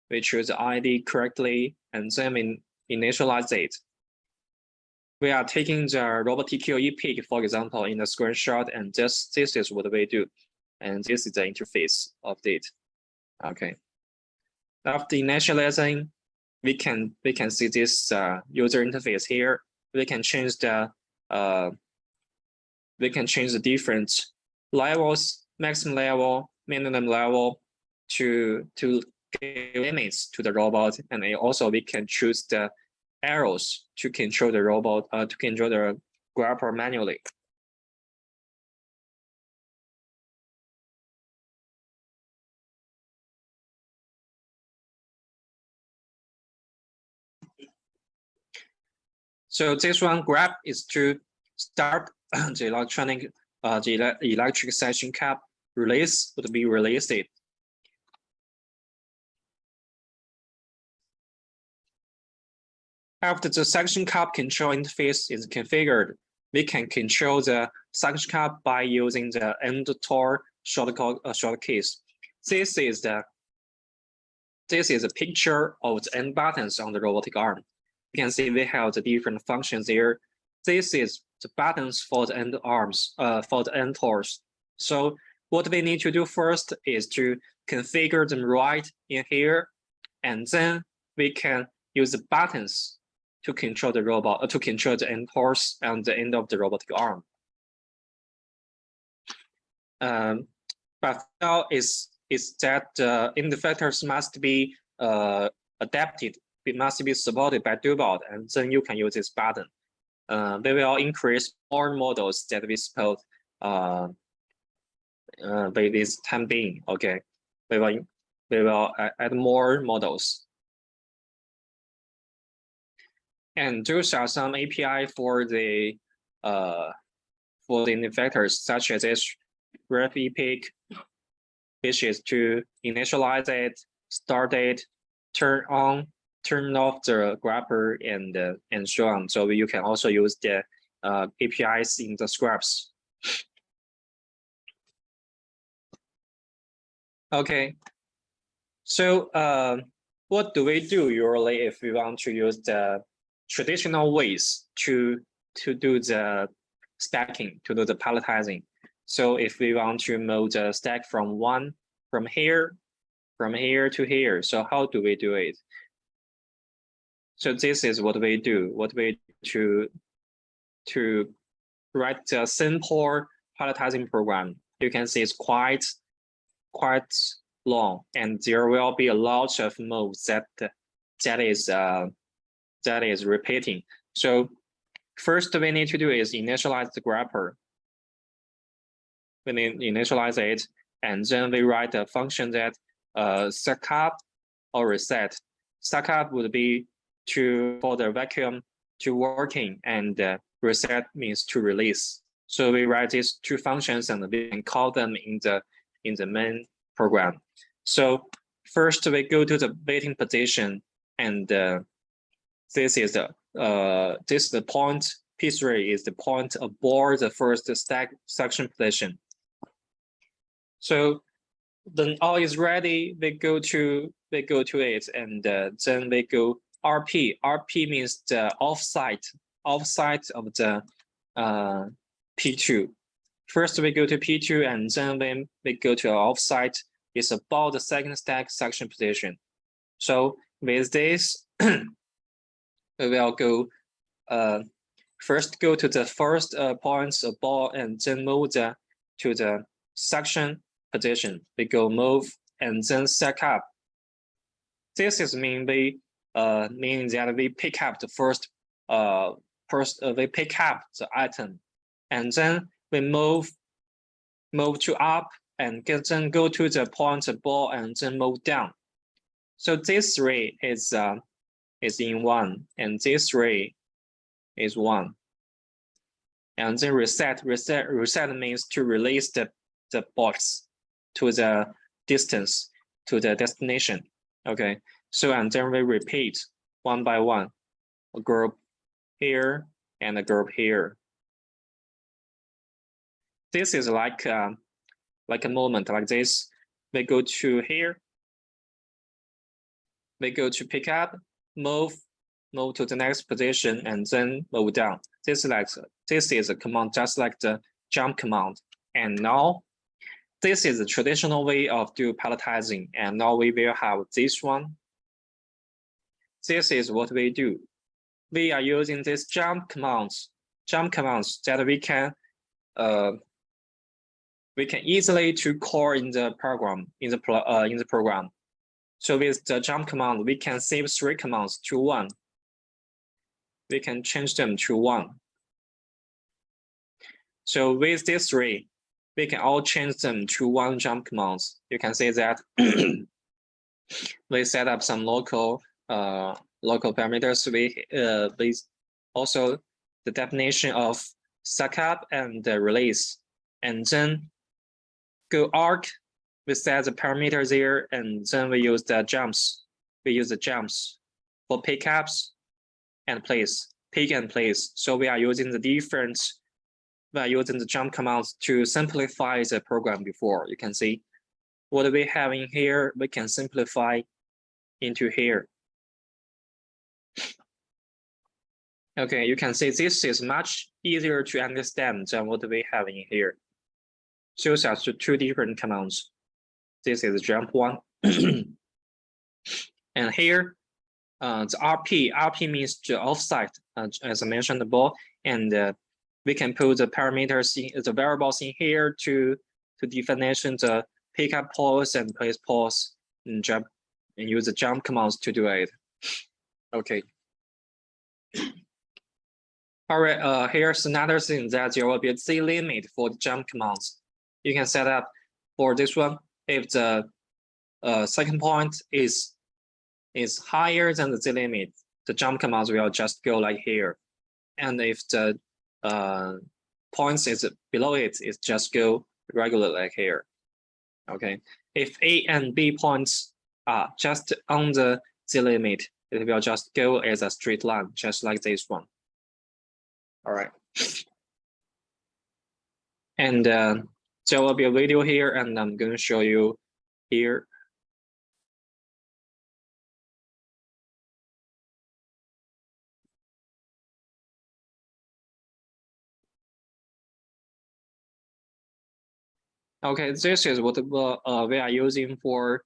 we choose the ID correctly, and then we initialize it. We are taking the RobotTQ ePIC, for example, in the screenshot, and this is what we do, and this is the interface of it. Okay. After initializing, we can see this user interface here. We can change the different levels, maximum level, minimum level, to give limits to the robot, and also we can choose the arrows to control the robot, to control the grapper manually. So this one grab is to start the electric suction cup. Release would be released. After the suction cup control interface is configured, we can control the suction cup by using the EndTOR shortkeys. This is a picture of the end buttons on the robotic arm. You can see we have the different functions here. This is the buttons for the end arms, for the end TORs. So what we need to do first is to configure them right in here, and then we can use the buttons to control the robot, to control the end TORs and the end of the robotic arm. But now is that end effectors must be adapted. It must be supported by Dubot, and then you can use this button. We will increase more models that we support by this time being. Okay, we will add more models. And those are some API for the effectors, such as this ref ePIC, which is to initialize it, start it, turn on, turn off the grabber, and so on. So you can also use the APIs in the scripts. Okay, so what do we do usually if we want to use the traditional ways to do the stacking, to do the palletizing? So if we want to move the stack from here to here, so how do we do it? So this is what we do. What we do to write a simple palletizing program. You can see it's quite long, and there will be a lot of moves that is repeating. So first we need to do is initialize the grabber. We need to initialize it, and then we write a function that setup or reset. Setup would be for the vacuum to working, and reset means to release. So we write these two functions, and we can call them in the main program. So first we go to the waiting position, and this is the point. P3 is the point aboard the first stack suction position. So then all is ready. We go to it, and then we go RP. RP means the offsite of the P2. First we go to P2, and then we go to offsite. It's about the second stack suction position. So with this, we will go first go to the first points above, and then move to the suction position. We go move and then set up. This is meaning that we pick up the first we pick up the item, and then we move to up, and then go to the point above, and then move down. So this three is in one, and this three is one, and then reset means to release the box to the distance, to the destination. Okay, so and then we repeat one by one, a group here and a group here. This is like a movement like this. We go to here, we go to pick up, move to the next position, and then move down. This is a command just like the jump command. And now this is the traditional way of do palletizing. And now we will have this one. This is what we do. We are using these jump commands that we can easily to call in the program So with the jump command, we can save 3 commands to 1. We can change them to 1. So with these 3, we can all change them to 1 jump commands. You can see that we set up some local parameters. We also the definition of suck up and the release, and then go arc. We set the parameter there, and then we use the jumps. We use the jumps for pickups and place, pick and place. So we are using the jump commands to simplify the program before. You can see what we have in here, we can simplify into here. Okay, you can see this is much easier to understand than what we have in here. Shows us 2 different commands. This is jump 1. And here, the RP means the offset, as I mentioned above, and we can put the parameters, the variables in here to definition the pickup pause and place pause and jump, and use the jump commands to do it. Okay. All right, here's another thing that there will be a Z limit for the jump commands. You can set up for this one, if the second point is higher than the Z limit, the jump commands will just go like here. And if the points is below it, it just go regular like here. Okay. If A and B points are just on the Z limit, it will just go as a straight line, just like this one. All right. And there will be a video here, and I'm going to show you here. Okay, this is what we are using for.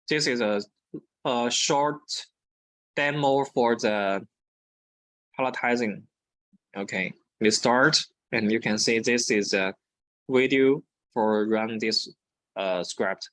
This is a short demo for the palletizing. Okay, we start, and you can see this is a video for run this script.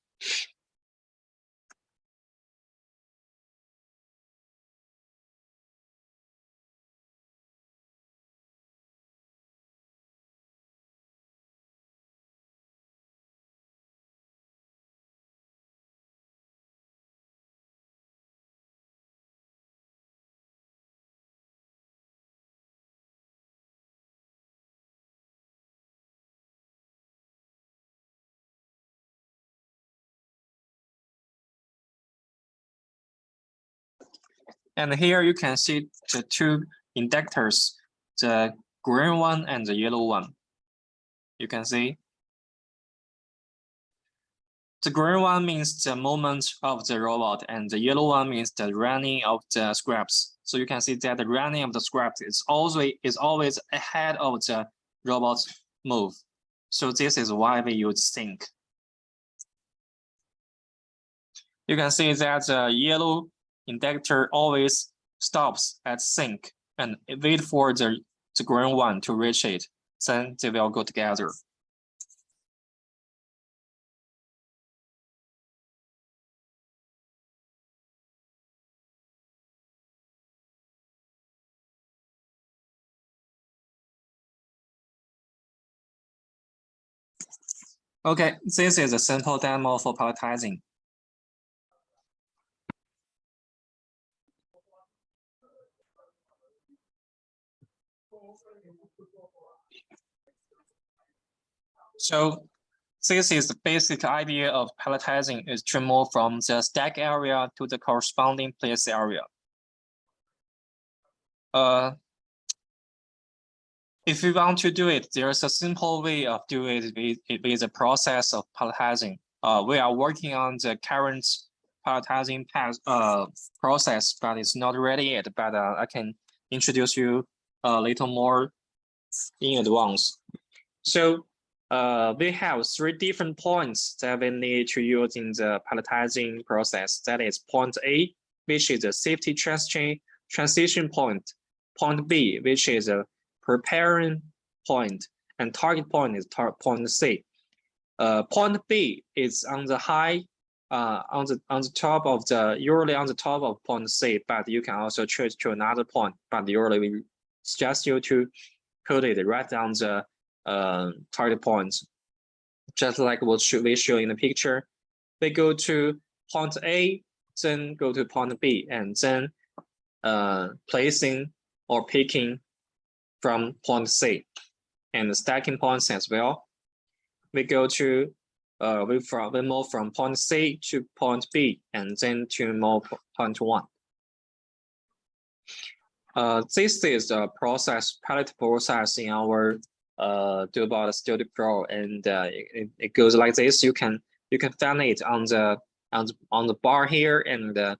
And here you can see the 2 indicators, the green one and the yellow one. You can see the green one means the movement of the robot, and the yellow one means the running of the scripts. So you can see that the running of the script is always ahead of the robot's move. So this is why we use sync. You can see that the yellow indicator always stops at sync and wait for the green one to reach it. Then they will go together. Okay, this is a simple demo for palletizing. So this is the basic idea of palletizing, is to move from the stack area to the corresponding place area. If you want to do it, there's a simple way of doing it with the process of palletizing. We are working on the current palletizing process, but it's not ready yet. But I can introduce you a little more in advance. So we have 3 different points that we need to use in the palletizing process. That is point A, which is a safety transition point. Point B, which is a preparing point, and target point is point C. Point B is on the high, on the top of the, usually on the top of point C, but you can also choose to another point. But usually we suggest you to put it right on the target points, just like what we show in the picture. We go to point A, then go to point B, and then placing or picking from point C, and stacking points as well. We go to we move from point C to point B, and then to move point 1. This is a pallet process in our Doobot Studio Pro, and it goes like this. You can find it on the bar here, and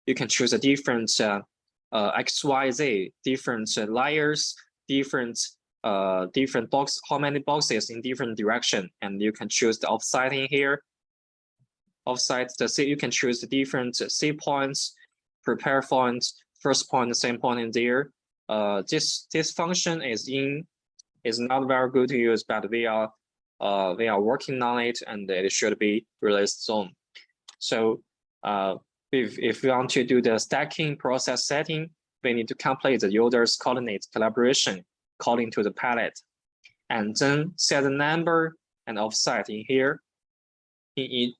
you can choose a different XYZ, different layers, different box, how many boxes in different direction, and you can choose the offset in here. Offset the C, you can choose the different C points, prepare points, first point, the same point in there. This function is not very good to use, but we are working on it, and it should be released soon. So if we want to do the stacking process setting, we need to complete the user's coordinate calibration according to the palette, and then set the number and offset in here in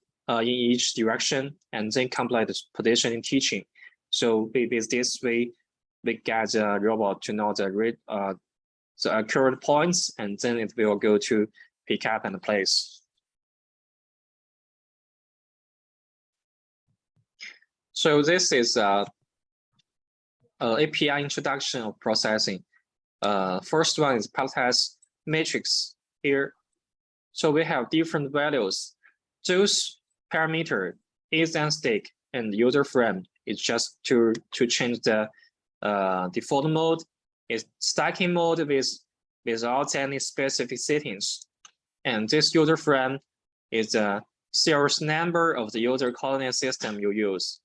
each direction, and then complete the positioning teaching. So with this way, we get the robot to know the accurate points, and then it will go to pick up and place. So this is API introduction of processing. First one is palletize matrix here. So we have different values. Those parameter is and stack and user frame is just to change the default mode. Is stacking mode without any specific settings. And this user frame is the serial number of the user coordinate system you use.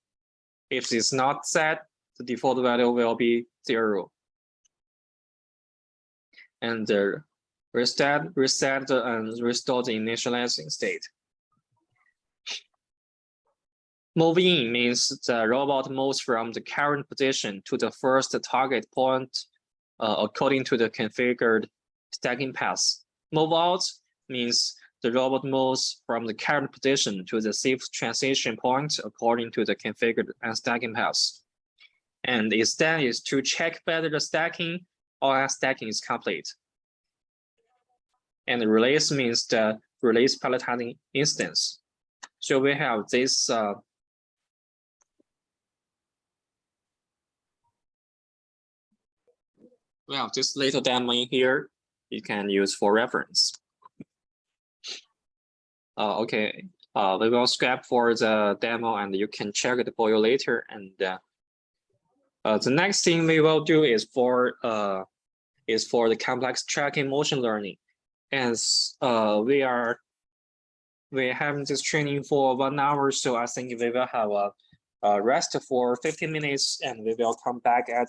If it's not set, the default value will be 0. And reset and restore the initializing state. Move in means the robot moves from the current position to the first target point according to the configured stacking path. Move out means the robot moves from the current position to the safe transition point according to the configured stacking path. And extend is to check whether the stacking or unstacking is complete. And release means the release palletizing instance. So we have this little demo in here. You can use for reference. Okay, we will scrap for the demo, and you can check it for you later. And the next thing we will do is for the complex tracking motion learning. As we having this training for 1 hour, so I think we will have a rest for 15 minutes, and we will come back at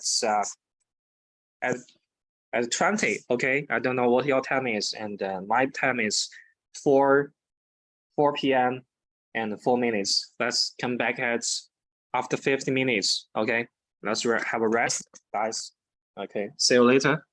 20. Okay, I don't know what your time is, and my time is 4 p.m. and 4 minutes. Let's come back at after 50 minutes. Okay, let's have a rest, guys. Okay, see you later.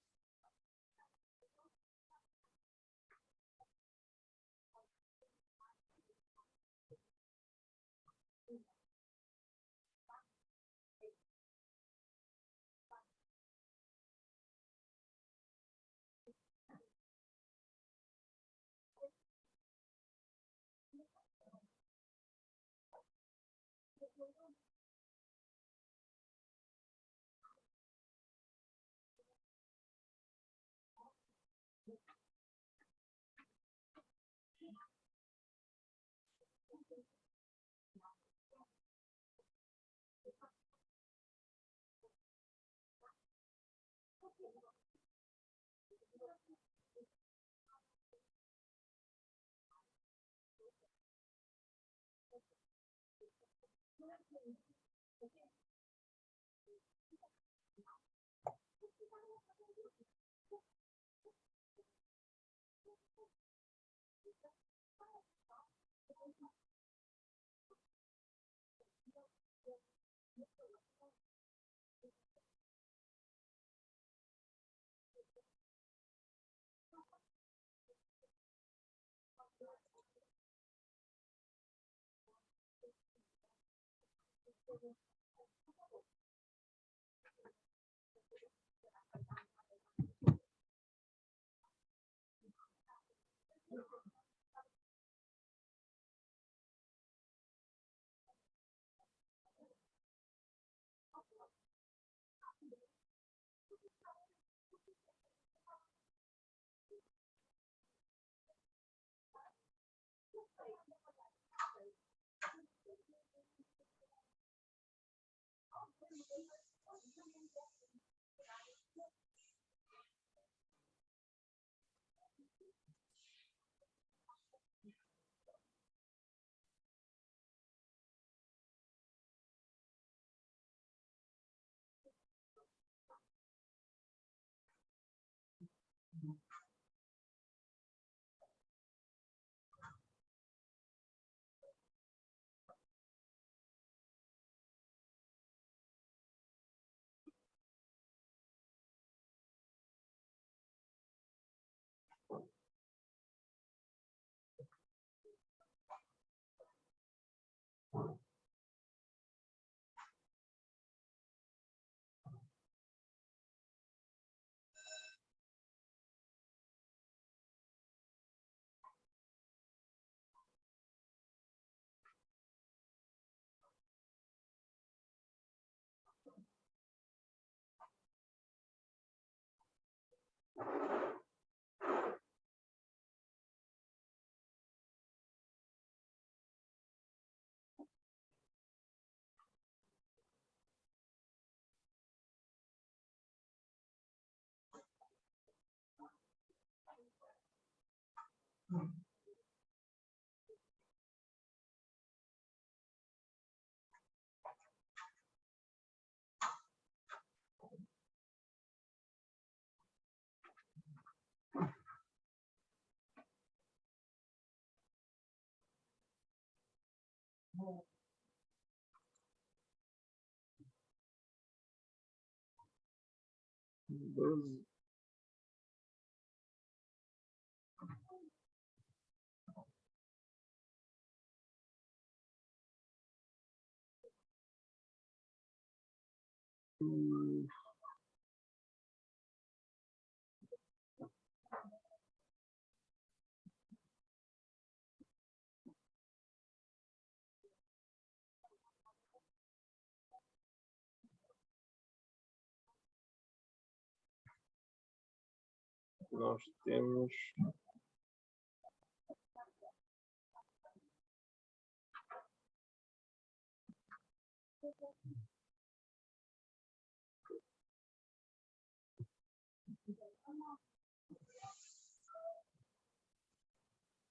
Nós temos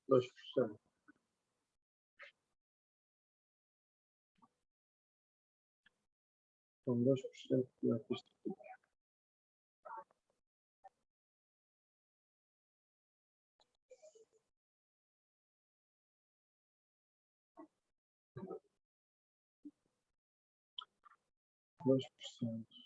dois por cento. São 2% de artística. Dois por cento.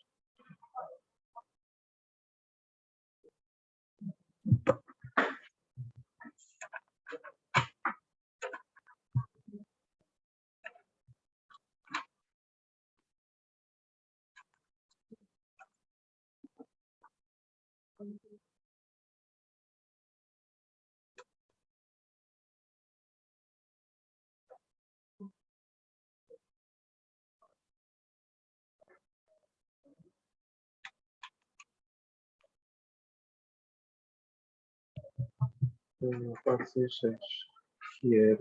4, 6, 7. Quero.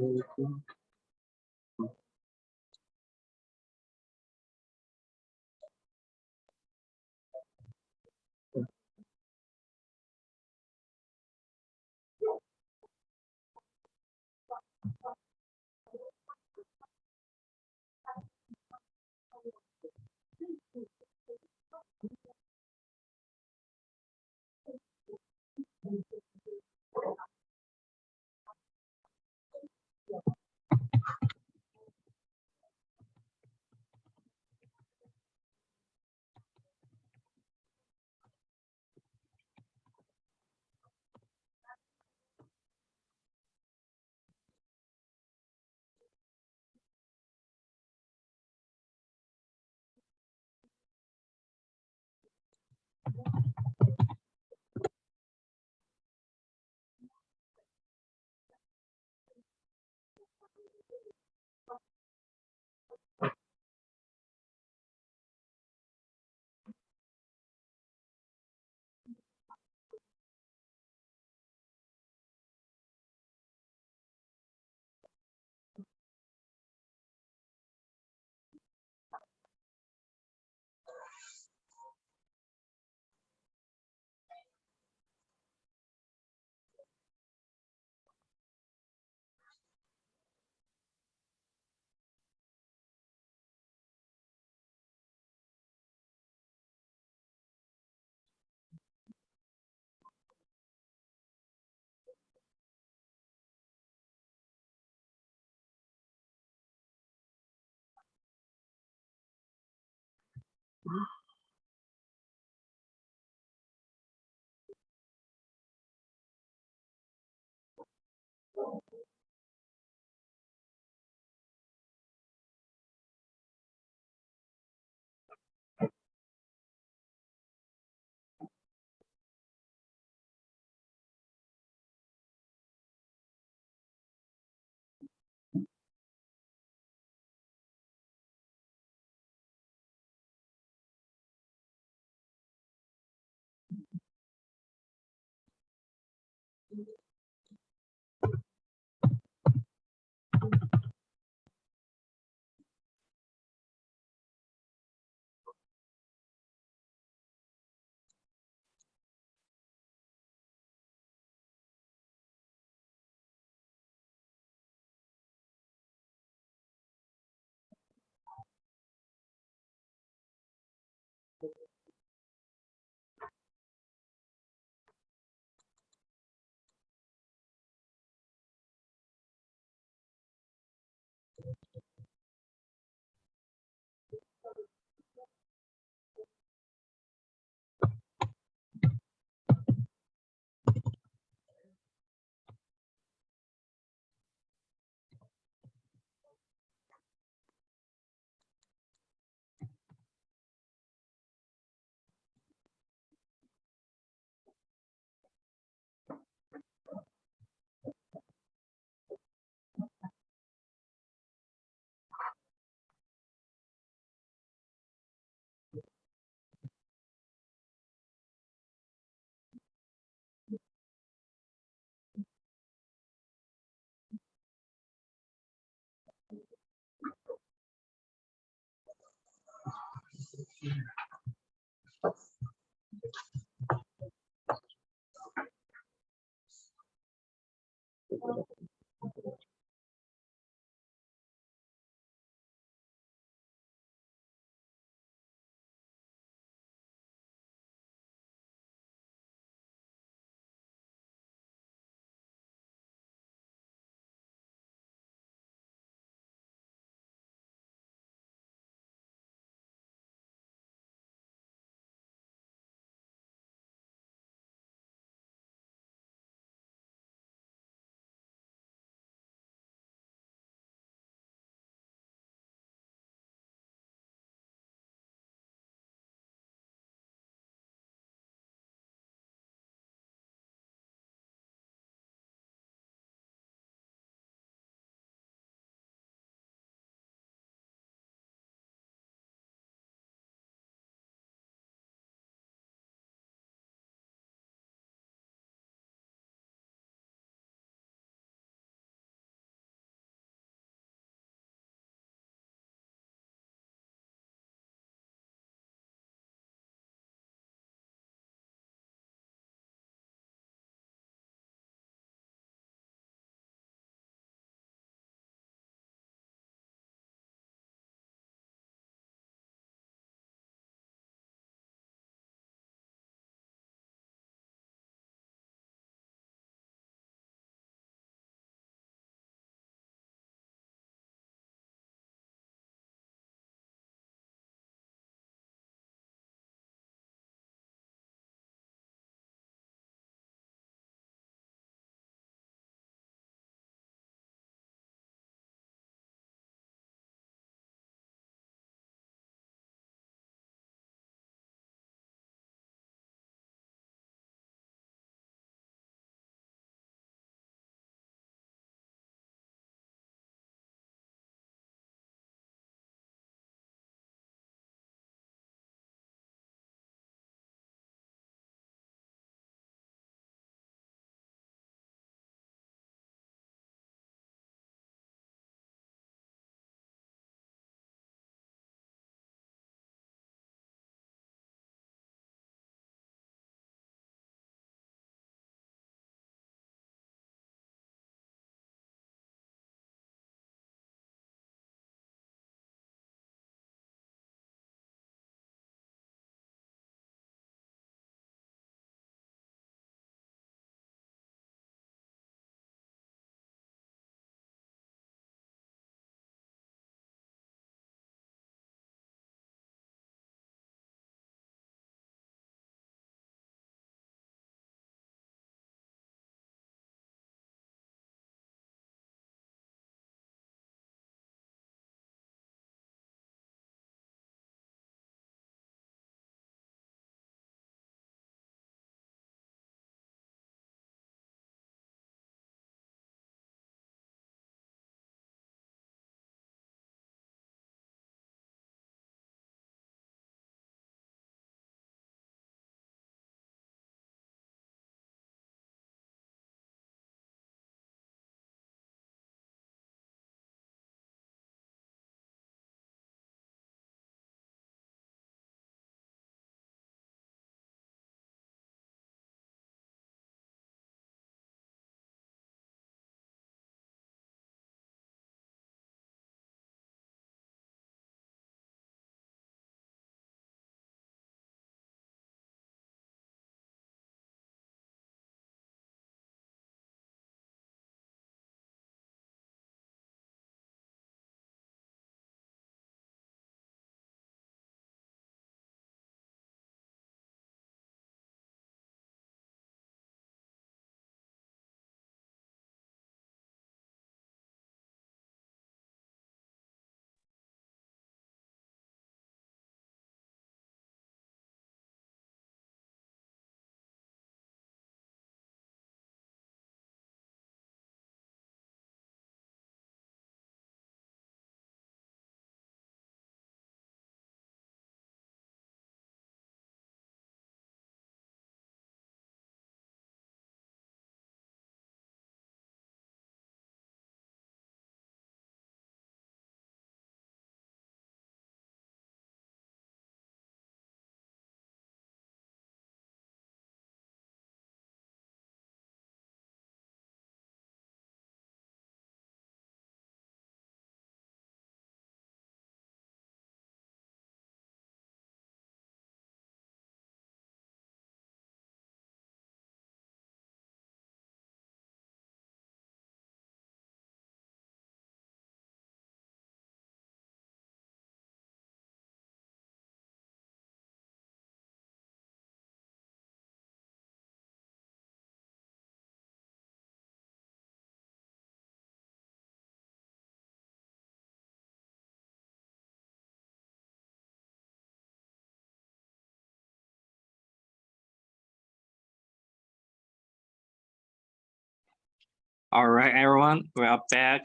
All right, everyone, we are back.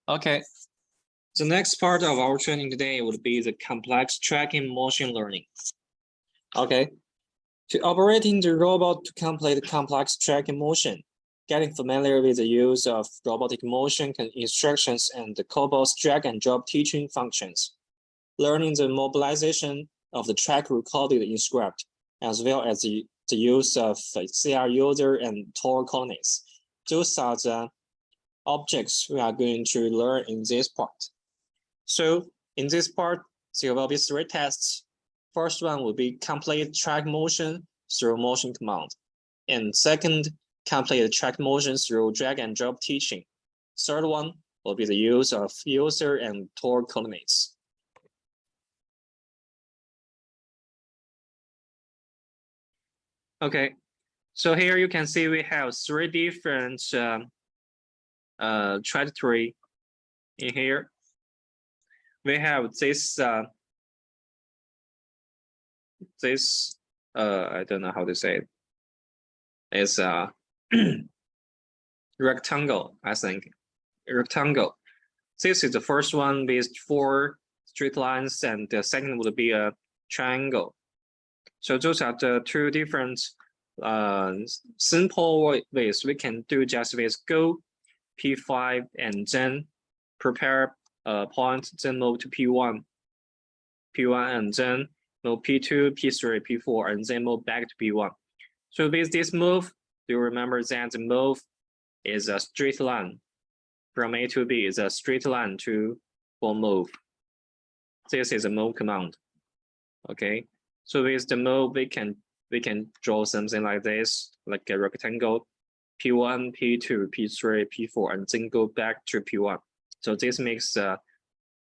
Okay, the next part of our training today would be the complex tracking motion learning. Okay, to operating the robot to complete complex tracking motion, getting familiar with the use of robotic motion instructions and the COBOL's drag and drop teaching functions, learning the mobilization of the track recorded in script, as well as the use of CR user and Tor coordinates. Those are the objects we are going to learn in this part. So in this part, there will be 3 tests. First one will be complete track motion through motion command. And second, complete track motion through drag and drop teaching. Third one will be the use of user and Tor coordinates. Okay, so here you can see we have 3 different trajectory in here. We have this I don't know how to say it. It's a rectangle, I think. Rectangle. This is the first one with 4 straight lines, and the second would be a triangle. So those are the 2 different simple ways we can do just with go P5 and then prepare a point, then move to P1, and then move P2, P3, P4, and then move back to P1. So with this move, you remember that the move is a straight line. From A to B is a straight line for move. This is a move command. Okay. So with the move, we can draw something like this, like a rectangle, P1, P2, P3, P4, and then go back to P1. So this makes a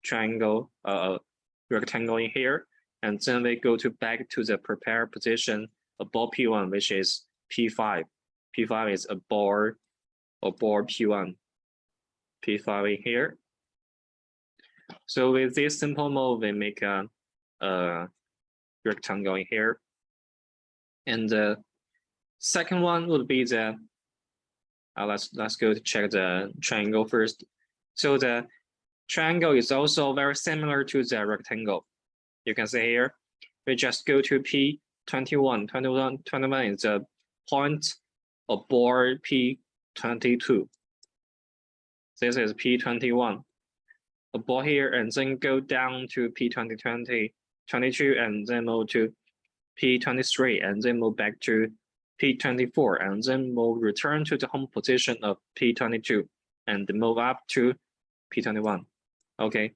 triangle, rectangle in here, and then we go back to the prepared position above P1, which is P5. P5 is above P1. P5 in here. So with this simple move, we make a rectangle in here. And the second one would be the let's go to check the triangle first. So the triangle is also very similar to the rectangle. You can see here, we just go to P21. 21 is a point above P22. This is P21 above here, and then go down to P22, and then move to P23, and then move back to P24, and then return to the home position of P22, and move up to P21. Okay.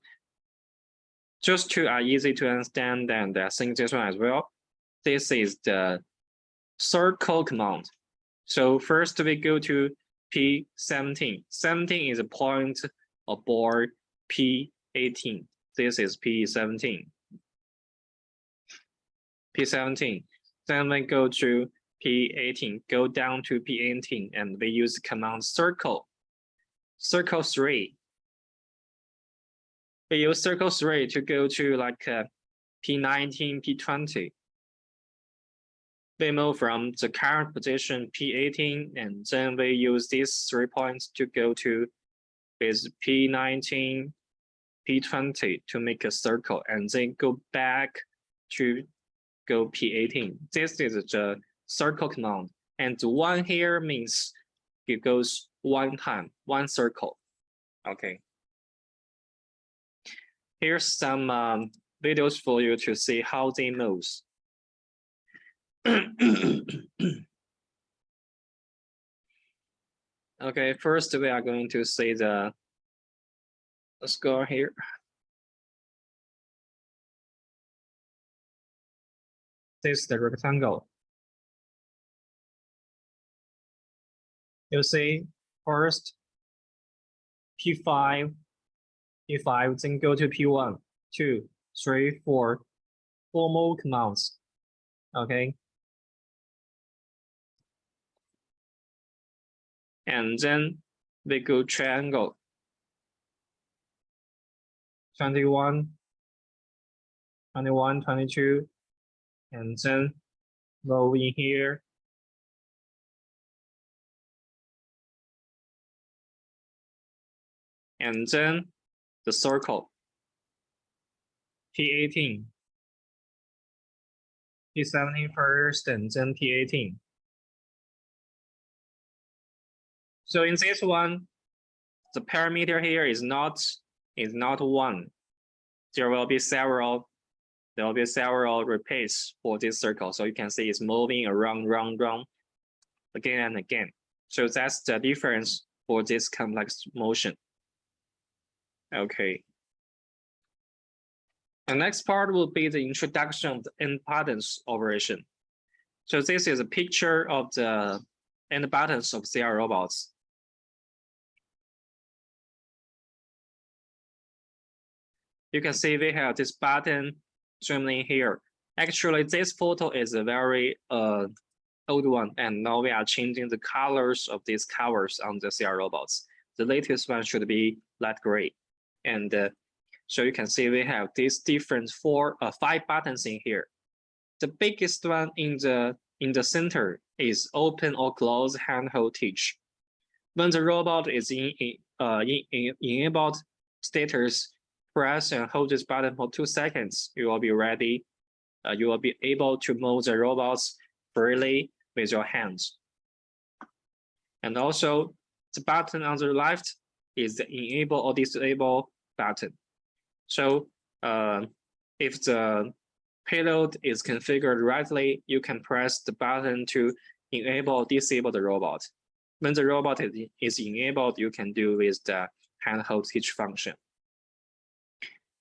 Just to easy to understand, and I think this one as well. This is the circle command. So first we go to P17. 17 is a point above P18. This is P17. P17. Then we go to P18, go down to P18, and we use the command circle. Circle 3. We use circle 3 to go to like P19, P20. We move from the current position P18, and then we use these 3 points to go to with P19, P20 to make a circle, and then go back to go P18. This is the circle command, and the 1 here means it goes 1 time, 1 circle. Okay. Here's some videos for you to see how they move. Okay, first we are going to see the score here. This is the rectangle. You see, first P5, then go to P1, 2, 3, 4 more commands. Okay. And then we go triangle. 21, 22, and then move in here. And then the circle, P18, P17 first, and then P18. So in this one, the parameter here is not one. There will be several repeats for this circle. So you can see it's moving around, round, again and again. So that's the difference for this complex motion. Okay. The next part will be the introduction of the end-buttons operation. So this is a picture of the end-buttons of CR robots. You can see we have this button zooming here. Actually, this photo is a very old one, and now we are changing the colors of these covers on the CR robots. The latest one should be light gray. And so you can see we have these different 5 buttons in here. The biggest one in the center is open or close handhold teach. When the robot is in enabled status, press and hold this button for 2 seconds. You will be ready. You will be able to move the robots freely with your hands. And also, the button on the left is the enable or disable button. So if the payload is configured rightly, you can press the button to enable or disable the robot. When the robot is enabled, you can do with the handhold teach function.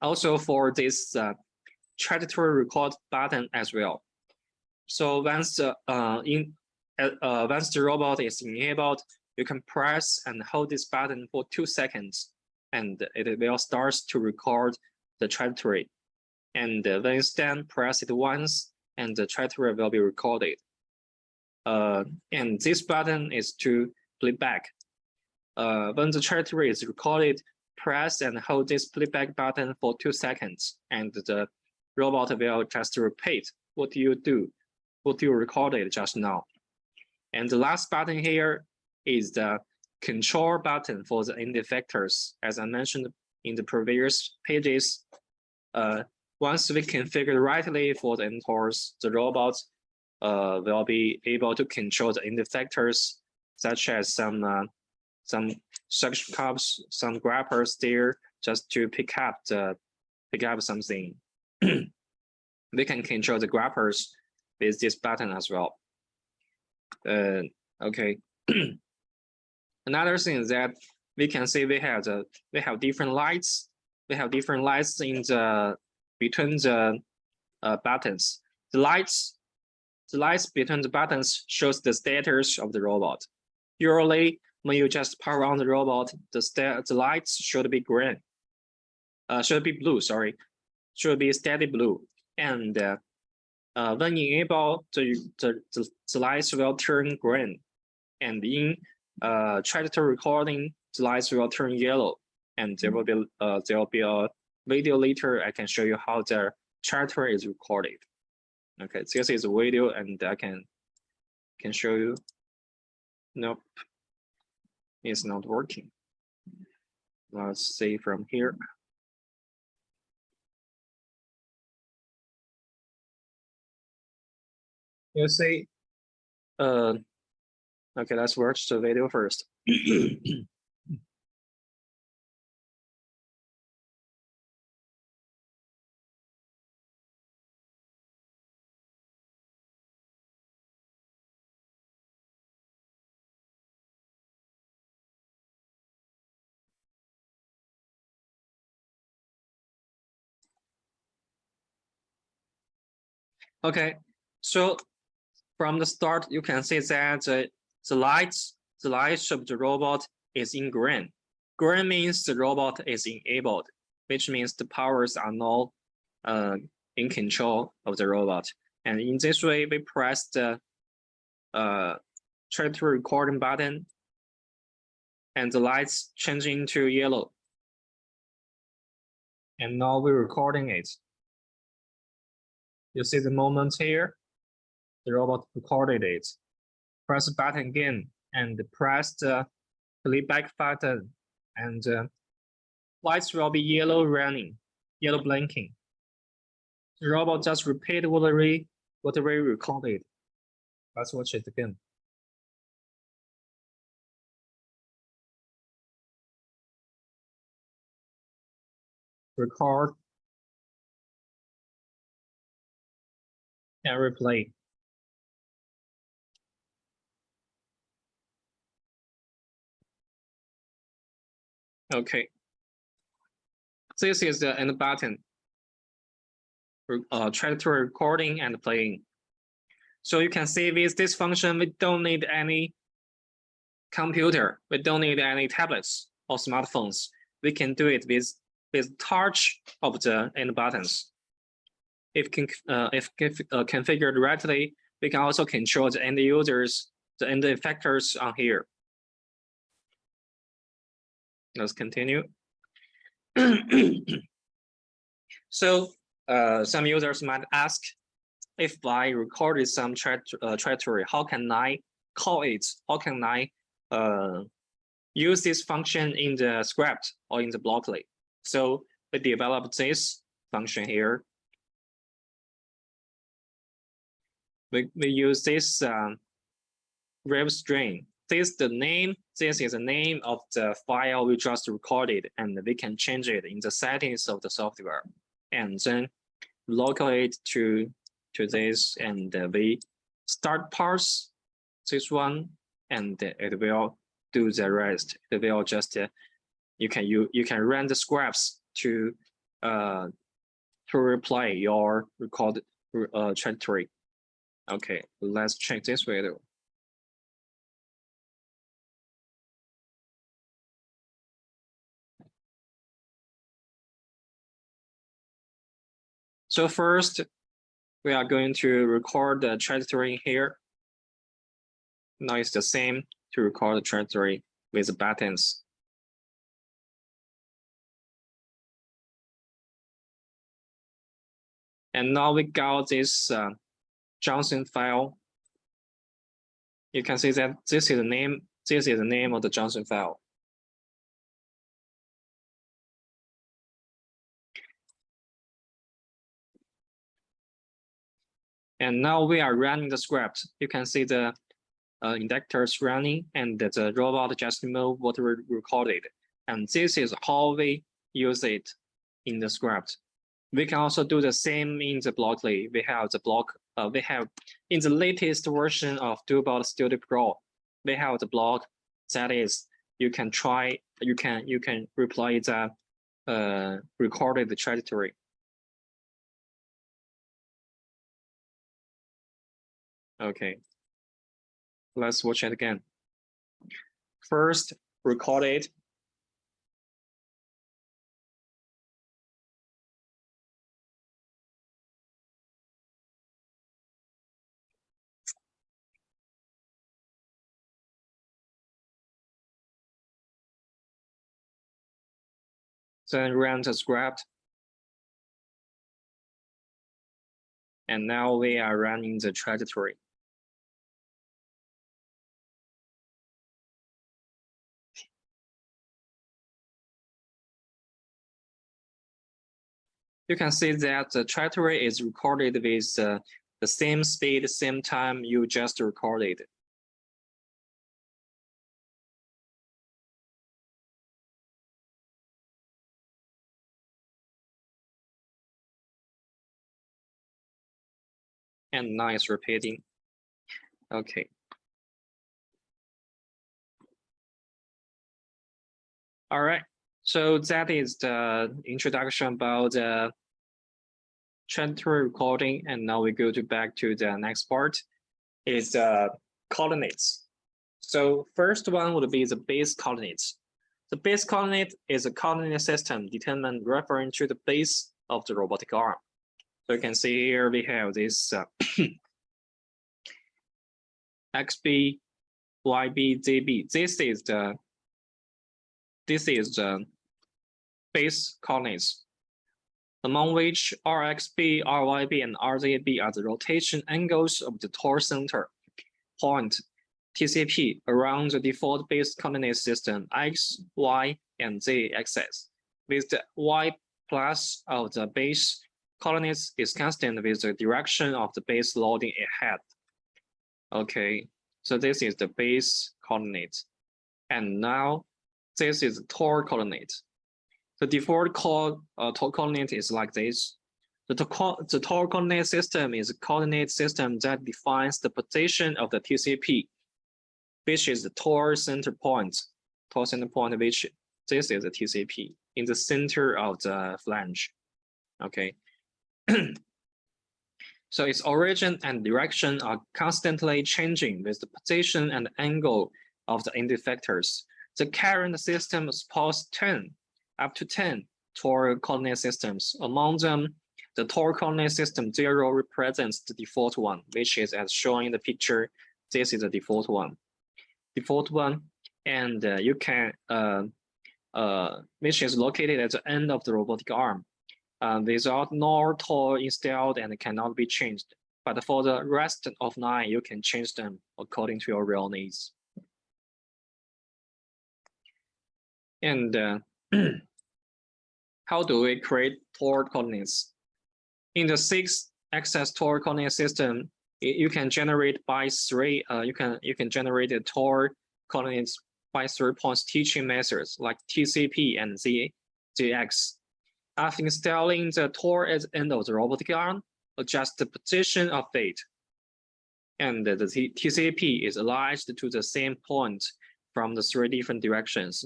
Also for this trajectory record button as well. So once the robot is enabled, you can press and hold this button for 2 seconds, and it will start to record the trajectory. And when it's done, press it once, and the trajectory will be recorded. And this button is to playback. When the trajectory is recorded, press and hold this playback button for 2 seconds, and the robot will just repeat what you recorded just now. And the last button here is the control button for the end effectors. As I mentioned in the previous pages, once we configure rightly for the entors, the robot will be able to control the end effectors, such as some suction cups, some grabbers there, just to pick up something. We can control the grabbers with this button as well. Okay. Another thing is that we can see we have different lights. We have different lights in between the buttons. The lights between the buttons shows the status of the robot. Usually, when you just power on the robot, the lights should be green. Should be blue. Sorry, should be steady blue. And when enable, the lights will turn green. And in trajectory recording, the lights will turn yellow. And there will be a video later. I can show you how the trajectory is recorded. Okay, this is a video, and I can show you. Nope, it's not working. Let's see from here. You see, okay, let's watch the video first. Okay, so from the start, you can see that the lights of the robot is in green. Green means the robot is enabled, which means the powers are now in control of the robot. And in this way, we press the trajectory recording button, and the lights change into yellow. And now we're recording it. You see the moment here. The robot recorded it. Press the button again and press the playback button, and lights will be yellow running, yellow blinking. The robot just repeat what we recorded. Let's watch it again. Record and replay. Okay. This is the end button. Trajectory recording and playing. So you can see with this function, we don't need any computer. We don't need any tablets or smartphones. We can do it with touch of the end buttons. If configured rightly, we can also control the end users, the end effectors on here. Let's continue. So some users might ask, if I recorded some trajectory, how can I call it? How can I use this function in the script or in the blockly? So we developed this function here. We use this rev string. This is the name of the file we just recorded, and we can change it in the settings of the software, and then locate to this, and we start parse this one, and it will do the rest. It will just you can run the scripts to replay your recorded trajectory. Okay, let's check this video. So first, we are going to record the trajectory here. Now it's the same to record the trajectory with the buttons. And now we got this JSON file. You can see that this is the name. This is the name of the JSON file. And now we are running the script. You can see the indicators running, and the robot just moved what we recorded. And this is how we use it in the script. We can also do the same in the blockly. We have the block. We have in the latest version of Doobot Studio Pro. We have the block that is you can replay the recorded trajectory. Okay, let's watch it again. First, record it. Then run the script. And now we are running the trajectory. You can see that the trajectory is recorded with the same speed, same time you just recorded. And now it's repeating. Okay. All right. So that is the introduction about the trajectory recording, and now we go back to the next part. Is coordinates. So first one would be the base coordinates. The base coordinate is a coordinate system determined referring to the base of the robotic arm. So you can see here we have this XB, YB, ZB. This is the base coordinates. among which RXB, RYB, and RZB are the rotation angles of the tor center point TCP around the default base coordinate system X, Y, and Z axis, with the Y plus of the base coordinates is constant with the direction of the base loading ahead. Okay, so this is the base coordinate. And now this is the tor coordinate. The default tor coordinate is like this. The tor coordinate system is a coordinate system that defines the position of the TCP, which is the tor center point, which this is the TCP in the center of the flange. Okay. So its origin and direction are constantly changing with the position and angle of the indicators. The current system supports 10 up to 10 tor coordinate systems. Among them, the tor coordinate system 0 represents the default one, which is as shown in the picture. This is the default one. And you can, which is located at the end of the robotic arm. Without no tor installed and cannot be changed. But for the rest of 9, you can change them according to your real needs. And how do we create tor coordinates? In the 6-axis tor coordinate system, you can generate by 3. You can generate the tor coordinates by 3 points teaching methods like TCP and ZX. After installing the tor at the end of the robotic arm, adjust the position of it. And the TCP is aligned to the same point from the 3 different directions,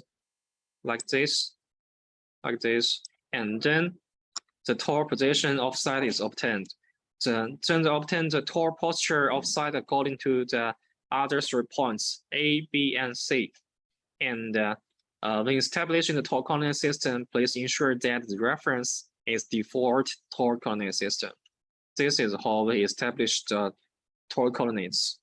like this. And then the tor position offset is obtained. Then obtain the tor posture offset according to the other 3 points, A, B, and C. And when establishing the tor coordinate system, please ensure that the reference is default tor coordinate system. This is how we establish the tor coordinates.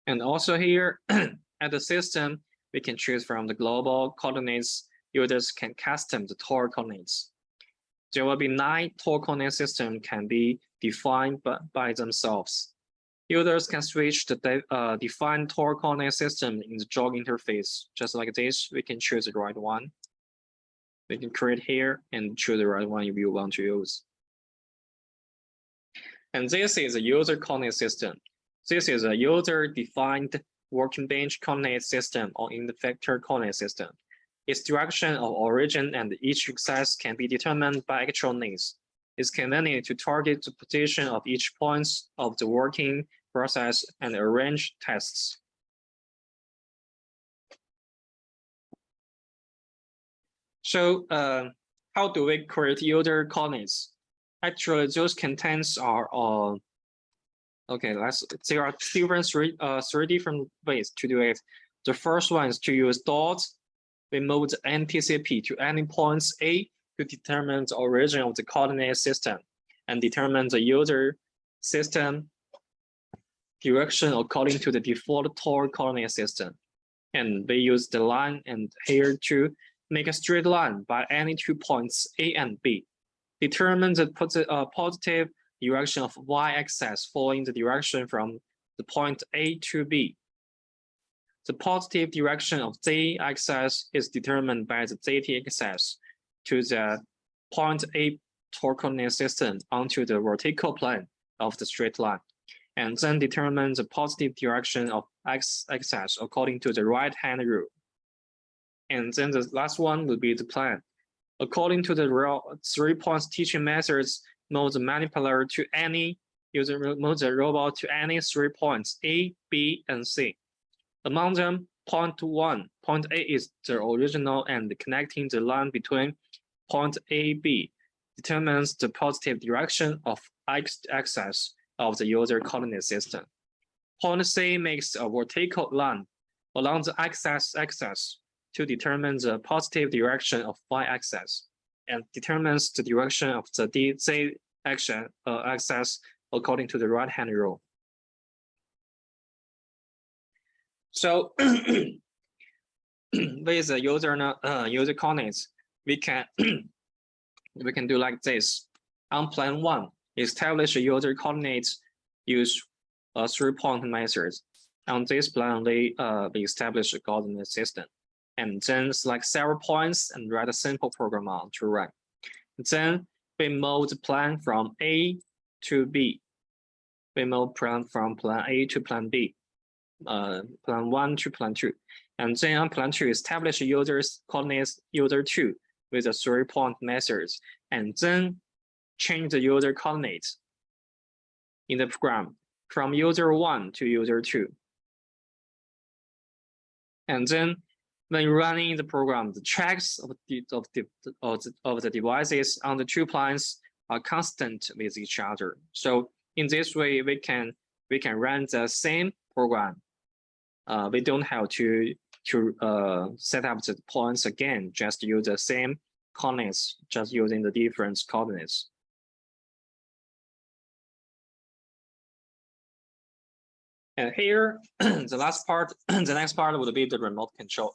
And also here at the system, we can choose from the global coordinates. Users can custom the tor coordinates. There will be 9 tor coordinate systems can be defined by themselves. Users can switch the defined tor coordinate system in the jog interface. Just like this, we can choose the right one. We can create here and choose the right one if you want to use. And this is a user coordinate system. This is a user-defined working bench coordinate system or indictor coordinate system. Its direction of origin and each access can be determined by actual needs. It's convenient to target the position of each point of the working process and arrange tests. So how do we create user coordinates? Actually, those contents are okay. There are three different ways to do it. The first one is to use dots. We move the NTCP to any points A to determine the origin of the coordinate system and determine the user system direction according to the default tor coordinate system. And we use the line and here to make a straight line by any 2 points A and B. Determine the positive direction of y-axis following the direction from the point A to B. The positive direction of z-axis is determined by the zt-axis to the point A tor coordinate system onto the vertical plane of the straight line, and then determine the positive direction of x-axis according to the right-hand rule. And then the last one will be the plan. According to the 3 points teaching methods, move the manipulator to any move the robot to any 3 points A, B, and C. Among them, point 1, point A is the original and connecting the line between point A, B determines the positive direction of x-axis of the user coordinate system. Point C makes a vertical line along the x-axis to determine the positive direction of y-axis and determines the direction of the z-axis according to the right-hand rule. So with the user coordinates, we can we can do like this. On plan 1, establish a user coordinates, use a 3-point method. On this plan, we establish a coordinate system, and then select several points and write a simple program on to run. Then we move the plan from A to B. We move plan from plan A to plan B, plan 1 to plan 2. And then on plan 2, establish user's coordinates user 2 with a 3-point method, and then change the user coordinates in the program from user 1 to user 2. And then when running the program, the checks of the devices on the 2 plans are constant with each other. So in this way, we can run the same program. We don't have to set up the points again, just use the same coordinates, just using the different coordinates. And here, the next part would be the remote control.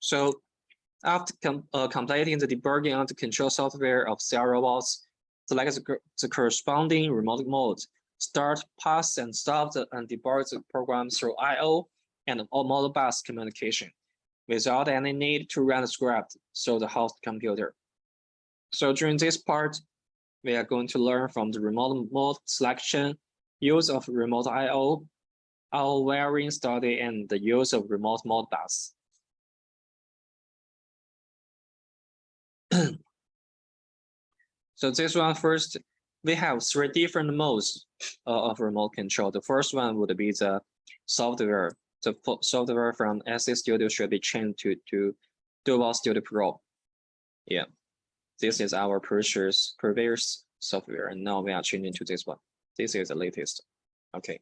So after completing the debugging of the control software of CR robots, select the corresponding remote mode, start, pass, and stop and debug the program through I/O and model bus communication without any need to run the script through the host computer. So during this part, we are going to learn from the remote mode selection, use of remote I/O, IO wiring study, and the use of remote mode bus. So this one first, we have 3 different modes of remote control. The first one would be the software. The software from SC Studio should be changed to Dual Studio Pro. Yeah, this is our previous software, and now we are changing to this one. This is the latest. Okay,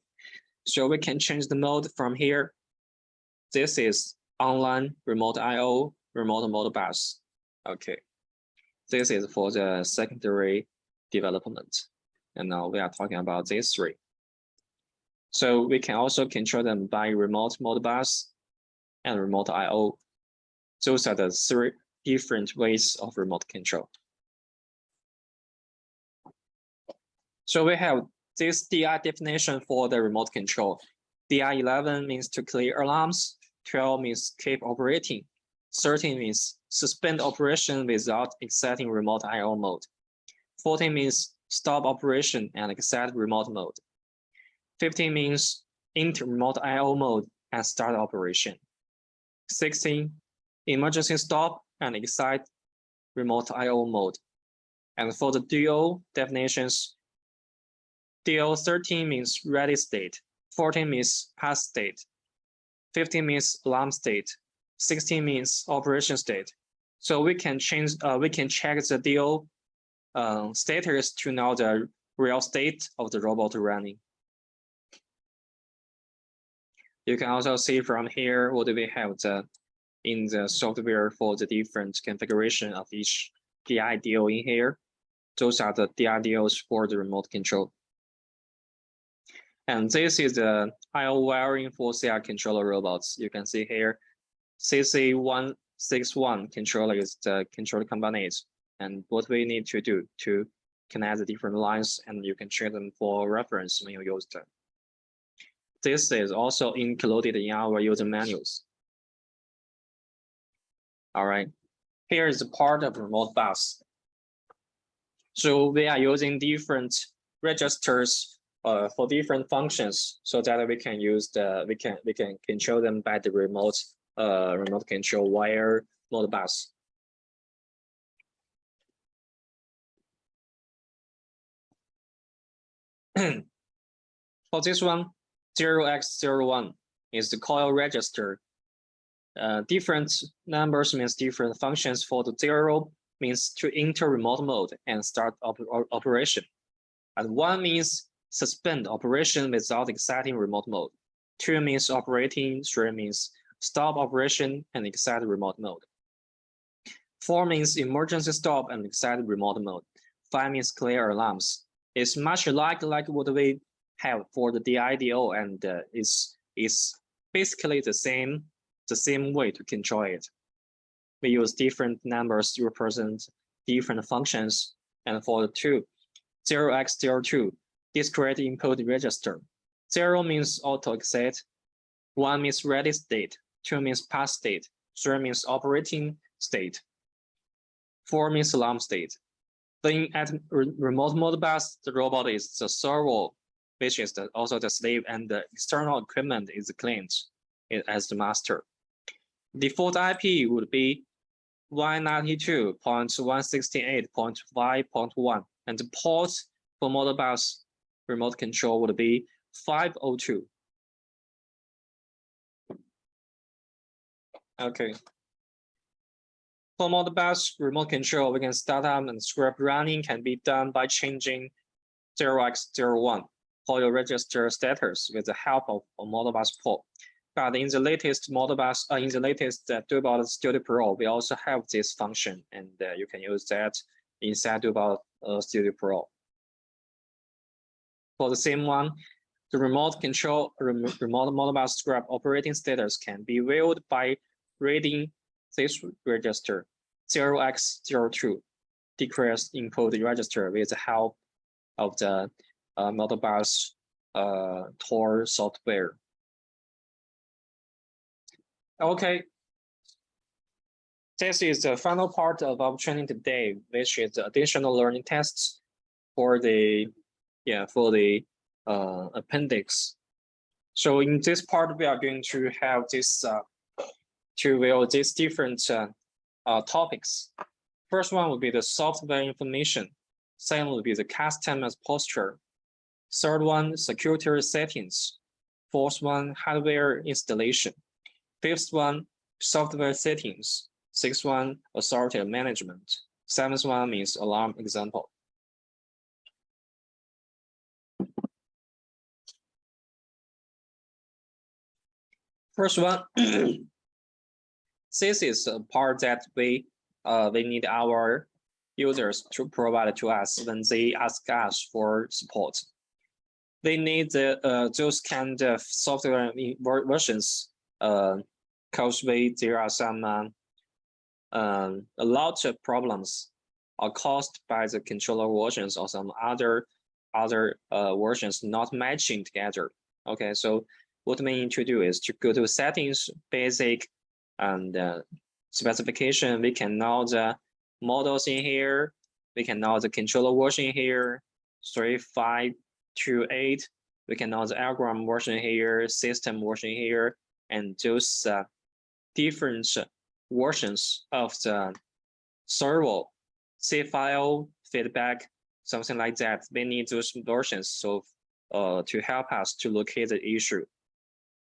so we can change the mode from here. This is online remote I/O, remote mode bus. Okay, this is for the secondary development. And now we are talking about these 3. So we can also control them by remote mode bus and remote I/O. Those are the 3 different ways of remote control. So we have this DI definition for the remote control. DI 11 means to clear alarms, 12 means keep operating, 13 means suspend operation without exciting remote I/O mode, 14 means stop operation and exit remote mode, 15 means enter remote I/O mode and start operation, 16 emergency stop and excite remote I/O mode. And for the DO definitions, DO 13 means ready state, 14 means pass state, 15 means alarm state, 16 means operation state. So we can change, we can check the DO status to know the real state of the robot running. You can also see from here what we have in the software for the different configuration of each DI DO in here. Those are the DI DOs for the remote control. And this is the I/O wiring for CR controller robots. You can see here, CC161 controller is the controller component. And what we need to do to connect the different lines, and you can check them for reference when you use them. This is also included in our user manuals. All right, here is the part of remote bus. So we are using different registers for different functions, so that we can use we can control them by the remote control wire mode bus. For this one, 0x01 is the coil register. Different numbers means different functions. For the 0 means to enter remote mode and start operation. And 1 means suspend operation without exciting remote mode. 2 means operating, 3 means stop operation and excite remote mode. 4 means emergency stop and excite remote mode. 5 means clear alarms. It's much like what we have for the DIDO, and it's basically the same way to control it. we use different numbers to represent different functions. And for the 2, 0x02, discrete input register. 0 means auto exit, 1 means ready state, 2 means pass state, 3 means operating state, 4 means alarm state. Then at remote Modbus, the robot is the servo, which is also the slave, and the external equipment is the client as the master. Default IP would be 192.168.5.1, and the port for Modbus remote control would be 502. Okay. For Modbus remote control, we can start up and script running can be done by changing 0x01 for your register status with the help of a Modbus port. But in the latest Modbus, in the latest Duobot Studio Pro, we also have this function, and you can use that inside Duobot Studio Pro. For the same one, the remote control, remote Modbus script operating status can be viewed by reading this register 0x02 decrease input register with the help of the Modbus Tor software. Okay, this is the final part of our training today, which is the additional learning tests for the appendix. So in this part, we are going to have this to view these different topics. First one would be the software information. Second would be the customers posture. Third one, security settings. Fourth one, hardware installation. Fifth one, software settings. Sixth one, authority management. Seventh one means alarm example. First one, this is a part that we need our users to provide to us when they ask us for support. They need those kind of software versions because there are some a lot of problems are caused by the controller versions or some other versions not matching together. Okay, so what we need to do is to go to settings, basic, and specification. We can know the models in here. We can know the controller version here, 3.5.2.8. We can know the algorithm version here, system version here, and those different versions of the servo, C file, feedback, something like that. We need those versions so to help us to locate the issue.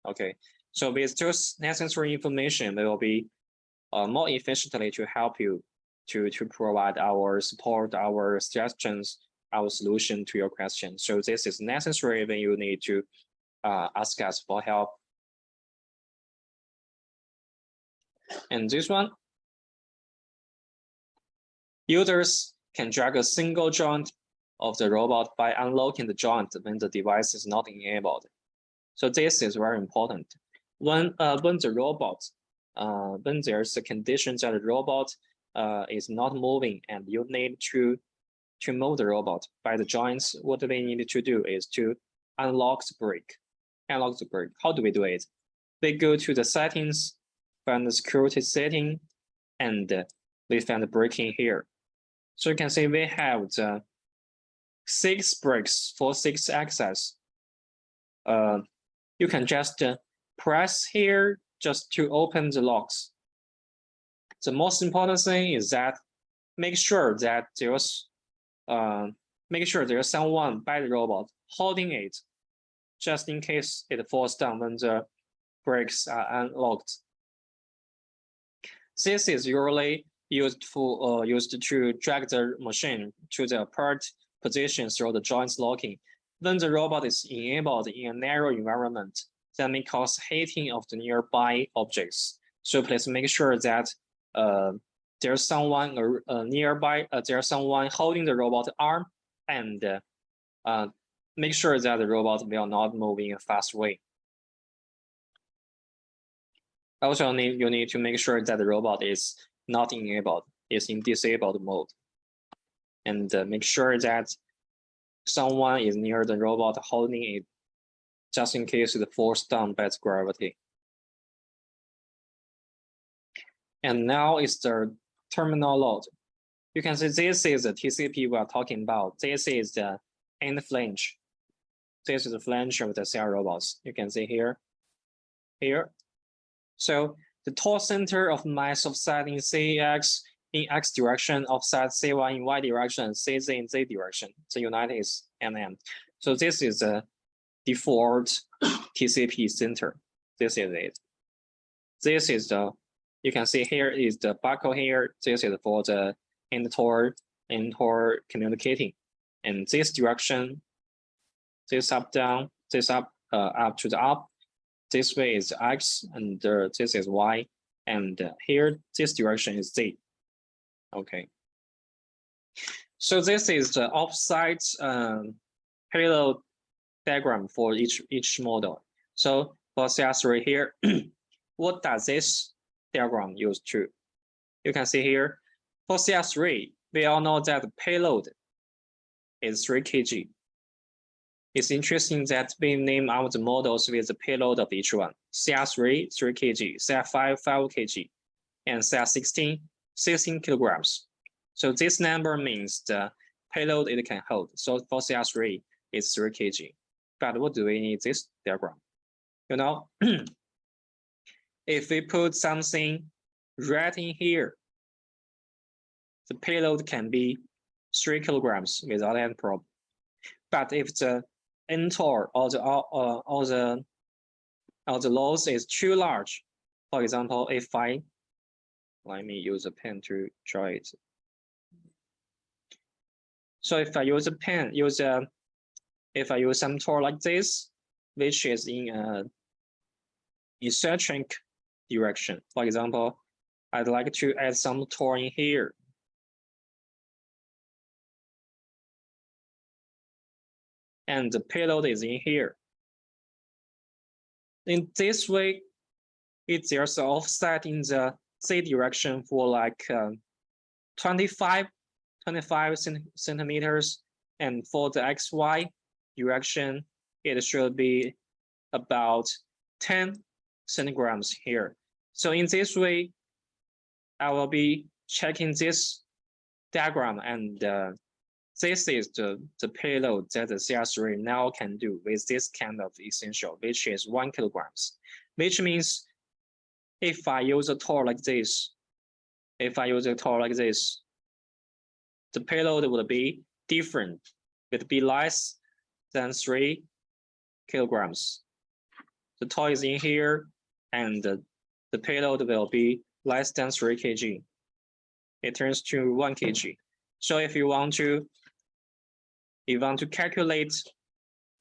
Okay, so with those necessary information, we will be more efficiently to help you to provide our support, our suggestions, our solution to your question. So this is necessary when you need to ask us for help. And this one, users can drag a single joint of the robot by unlocking the joint when the device is not enabled. So this is very important. When the robot, when there's a condition that the robot is not moving and you need to move the robot by the joints, what they need to do is to unlock the brake. Unlock the brake. How do we do it? We go to the settings, find the security setting, and we find the braking here. So you can see we have the 6 brakes for 6 axes. You can just press here just to open the locks. The most important thing is that make sure there's someone by the robot holding it, just in case it falls down when the brakes are unlocked. This is usually used to drag the machine to the apart position through the joints locking. When the robot is enabled in a narrow environment, that may cause hitting of the nearby objects. So please make sure that there's someone nearby, there's someone holding the robot arm, and make sure that the robot will not move in a fast way. Also, you need to make sure that the robot is not enabled, it's in disabled mode. And make sure that someone is near the robot holding it, just in case it falls down by its gravity. And now is the terminal load. You can see this is the TCP we are talking about. This is the end flange. This is the flange of the CI robots. You can see here. So the top center of mass offset in CX in X direction, offset CY in Y direction, CZ in Z direction. The unit is NM. So this is the default TCP center. This is it. This is the, you can see here is the buckle here. This is for the InTOR communicating. And this direction, this up down, this up to the up. This way is X and this is Y. And here, this direction is Z. Okay. So this is the offsite payload diagram for each model. So for CR3 here, what does this diagram use to? You can see here, for CR3, we all know that the payload is 3 kg. It's interesting that we name out the models with the payload of each one. CR3, 3 kg, CR5, 5 kg, and CR16, 16 kilograms. So this number means the payload it can hold. So for CR3, it's 3 kg. But what do we need this diagram? You know, if we put something right in here, the payload can be 3 kilograms without any problem. But if the InTOR or the loss is too large, for example, if let me use a pen to draw it. So if I use a pen, if I use some TOR like this, which is in a eccentric direction, for example, I'd like to add some TOR in here. And the payload is in here. In this way, there's an offset in the Z direction for like 25 centimeters, and for the XY direction, it should be about 10 centigrams here. So in this way, I will be checking this diagram, and this is the payload that the CR3 now can do with this kind of essential, which is 1 kilograms, which means if I use a TOR like this, the payload would be different. It would be less than 3 kilograms. The TOR is in here, and the payload will be less than 3 kg. It turns to 1 kg. So if you want to calculate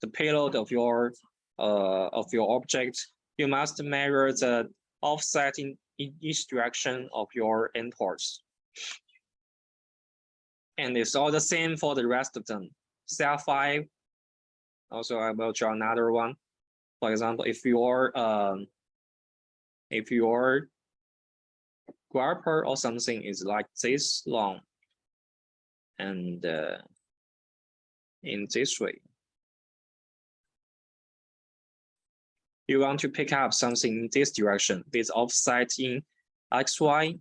the payload of your object, you must measure the offset in each direction of your InTORs. And it's all the same for the rest of them. CR5, also I will draw another one. For example, if your grapper or something is like this long, and in this way, you want to pick up something in this direction with offset in XY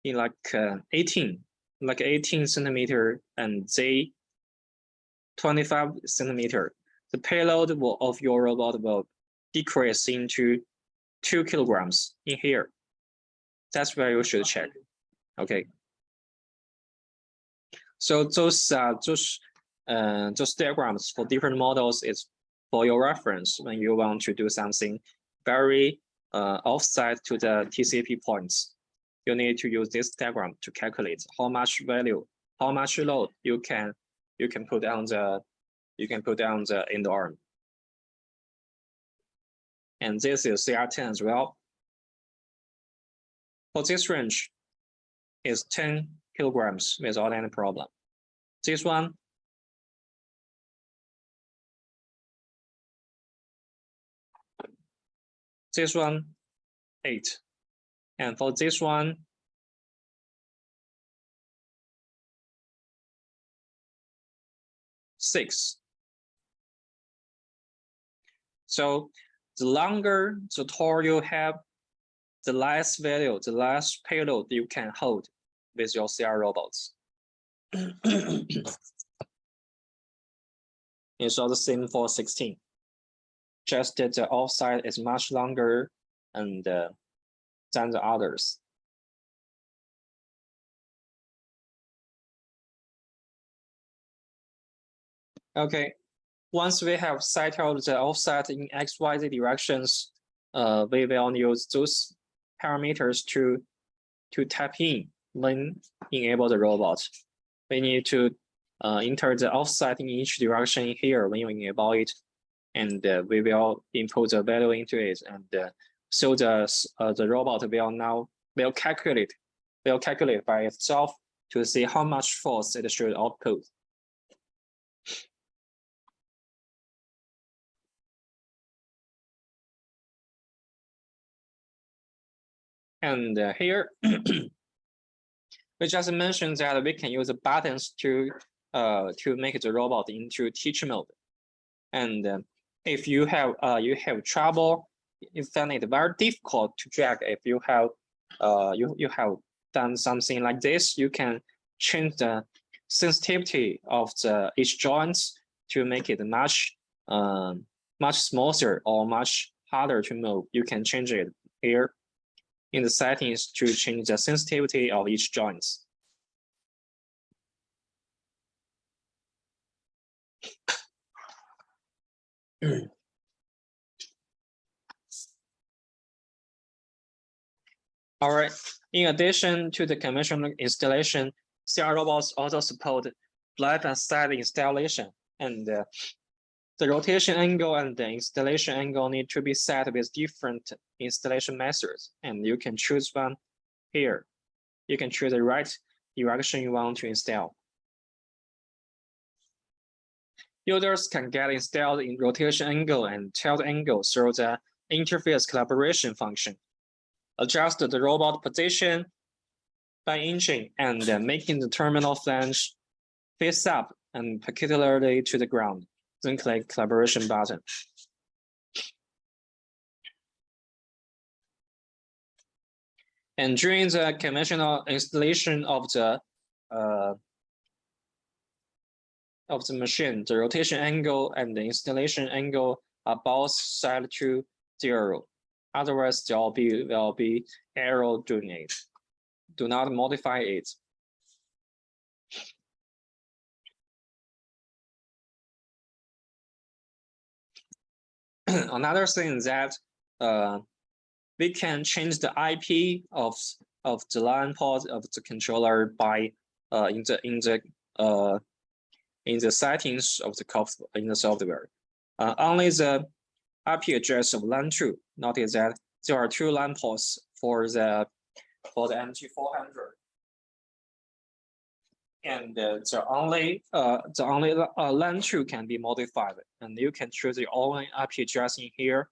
in like 18 centimeter and Z 25 centimeter. The payload of your robot will decrease into 2 kilograms in here. That's where you should check. Okay. So those diagrams for different models is for your reference when you want to do something very offset to the TCP points. You need to use this diagram to calculate how much value, how much load you can put on the end arm. And this is CR10 as well. For this range, is 10 kilograms without any problem. This one, this one, 8. And for this one, 6. So the longer the tour you have, the less value, the less payload you can hold with your CR robots. It's all the same for 16. Just that the offside is much longer and than the others. Okay, once we have settled the offset in XYZ directions, we will use those parameters to tap in when enable the robot. We need to enter the offset in each direction here when you enable it, and we will input the value into it, and so the robot will calculate by itself to see how much force it should output. And here, we just mentioned that we can use buttons to make the robot into teach mode. And if you have trouble, you find it very difficult to drag. If you have you have done something like this, you can change the sensitivity of each joints to make it much smoother or much harder to move. You can change it here in the settings to change the sensitivity of each joints. All right. In addition to the conventional installation, CR robots also support left and side installation, and the rotation angle and the installation angle need to be set with different installation methods, and you can choose one here. You can choose the right direction you want to install. Users can get installed in rotation angle and tilt angle through the interface collaboration function. Adjust the robot position by inching and making the terminal flange face up and particularly to the ground. Then click collaboration button. And during the conventional installation of the machine, the rotation angle and the installation angle are both set to 0. Otherwise, there will be error during it. Do not modify it. Another thing is that we can change the IP of the line port of the controller by in the settings of the software. Only the IP address of LAN 2. Notice that there are 2 LAN ports for the MT400, and the only LAN 2 can be modified, and you can choose your own IP address in here.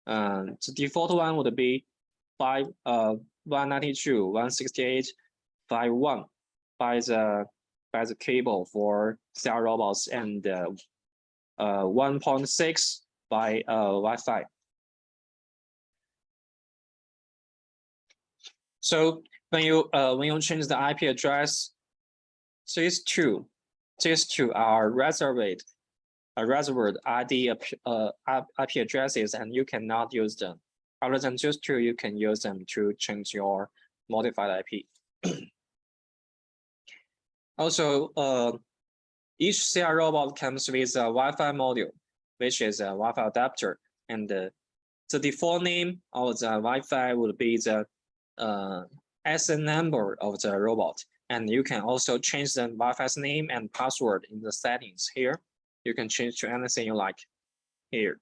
The default one would be 192.168.51 by the cable for CR robots, and 1.6 by Wi-Fi. So when you change the IP address, these two are reserved ID IP addresses, and you cannot use them. Other than those 2, you can use them to change your modified IP. Also, each CR robot comes with a Wi-Fi module, which is a Wi-Fi adapter, and the default name of the Wi-Fi would be the SN number of the robot, and you can also change the Wi-Fi's name and password in the settings here. You can change to anything you like here.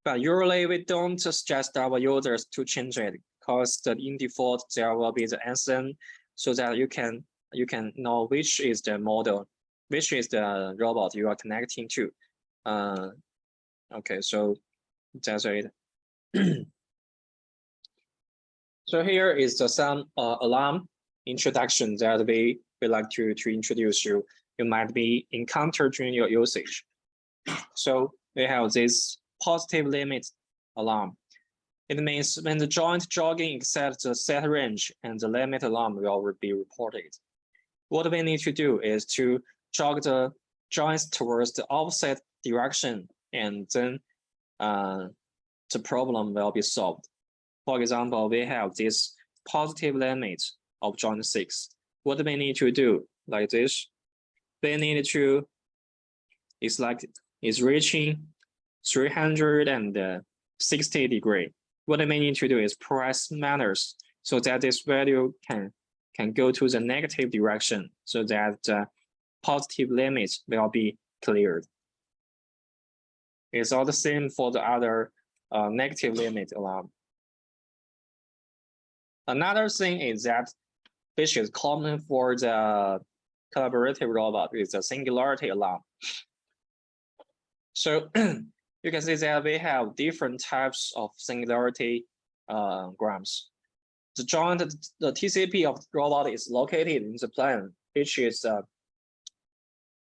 But usually we don't suggest our users to change it, because in default there will be the SN, so that you can know which is the model, which is the robot you are connecting to. Okay, so that's it. So here is some alarm introduction that we we like to introduce you might be encountered during your usage. So we have this positive limit alarm. It means when the joint jogging exceeds the set range and the limit alarm will be reported. What we need to do is to jog the joints towards the opposite direction, and then the problem will be solved. For example, we have this positive limit of joint 6. What we need to do, like this, we need to, it's reaching 360 degrees. What we need to do is press minus so that this value can go to the negative direction so that the positive limit will be cleared. It's all the same for the other negative limit alarm. Another thing is that, which is common for the collaborative robot, is the singularity alarm. So you can see that we have different types of singularity grams. The joint, the TCP of the robot is located in the plane, which is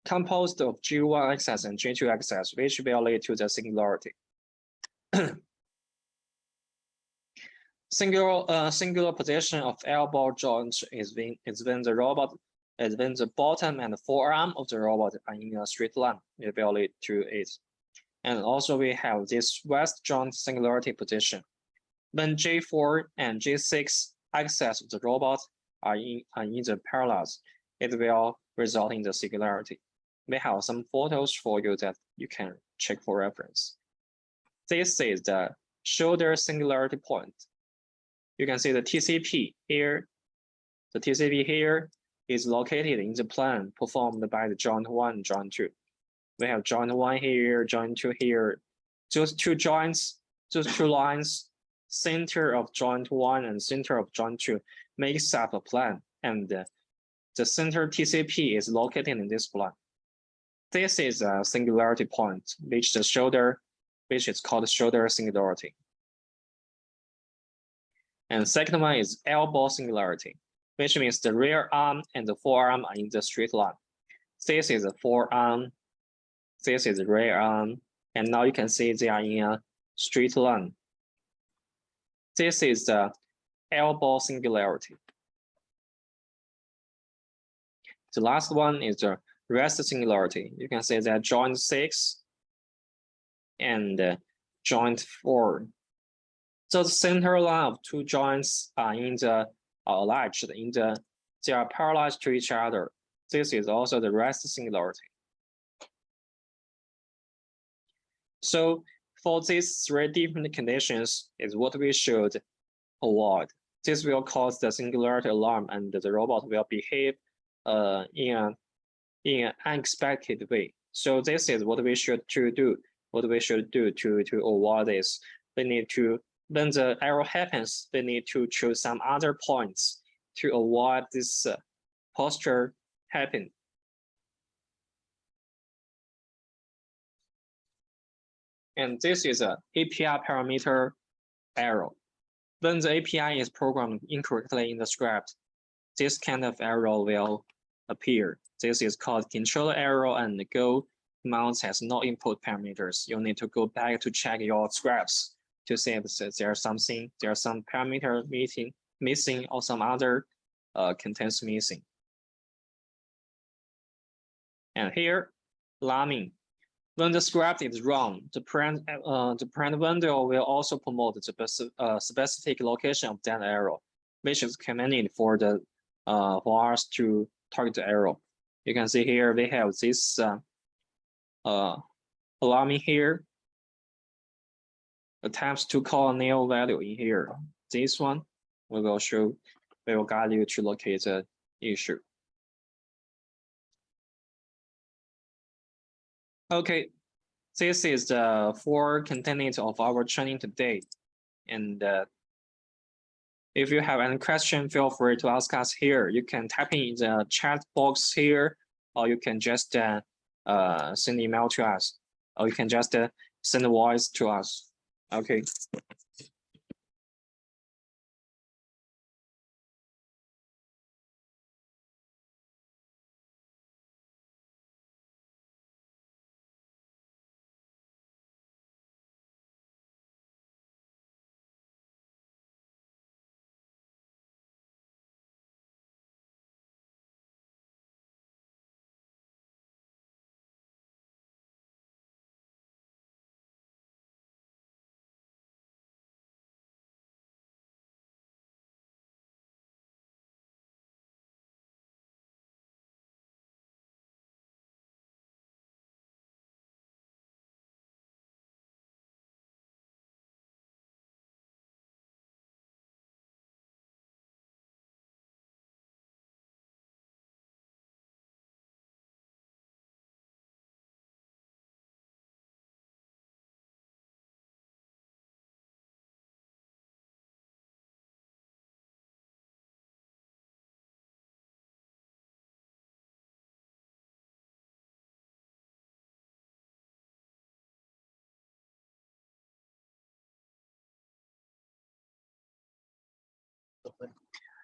composed of G1 axis and G2 axis, which will lead to the singularity. Singular position of elbow joint is when the robot is when the bottom and the forearm of the robot are in a straight line. It will lead to it. And also we have this west joint singularity position. When J4 and J6 axis of the robot are in the parallels, it will result in the singularity. We have some photos for you that you can check for reference. This is the shoulder singularity point. You can see the TCP here. The TCP here is located in the plane performed by the joint 1, joint 2. We have joint 1 here, joint 2 here. Those two joints, those two lines, center of joint 1 and center of joint 2 makes up a plane, and the center TCP is located in this plane. This is a singularity point, which is called shoulder singularity. And second one is elbow singularity, which means the rear arm and the forearm are in the straight line. This is the forearm, this is the rear arm, and now you can see they are in a straight line. This is the elbow singularity. The last one is the rest singularity. You can see that joint 6 and joint 4. So the center line of two joints are alleged they are parallel to each other. This is also the rest singularity. So for these 3 different conditions is what we should avoid. This will cause the singularity alarm, and the robot will behave in an unexpected way. So this is what we should do. What we should do to avoid this. We need to, when the error happens, we need to choose some other points to avoid this posture happen. And this is an API parameter error. When the API is programmed incorrectly in the script, this kind of error will appear. This is called controller error, and the Go commands has no input parameters. You need to go back to check your scripts to see if there's some parameter missing or some other contents missing. And here, alarming. When the script is wrong, the parent window will also promote the specific location of that error, which is commanded for us to target the error. You can see here we have this alarming here. Attempts to call a null value in here. This one we will guide you to locate the issue. Okay, this is the 4 content of our training today. And if you have any question, feel free to ask us here. You can type in the chat box here, or you can just send email to us, or you can just send a voice to us. Okay.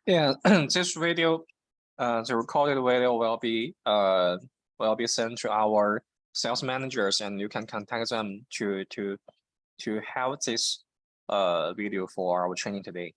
Yeah, this video, the recorded video will be sent to our sales managers, and you can contact them to have this video for our training today.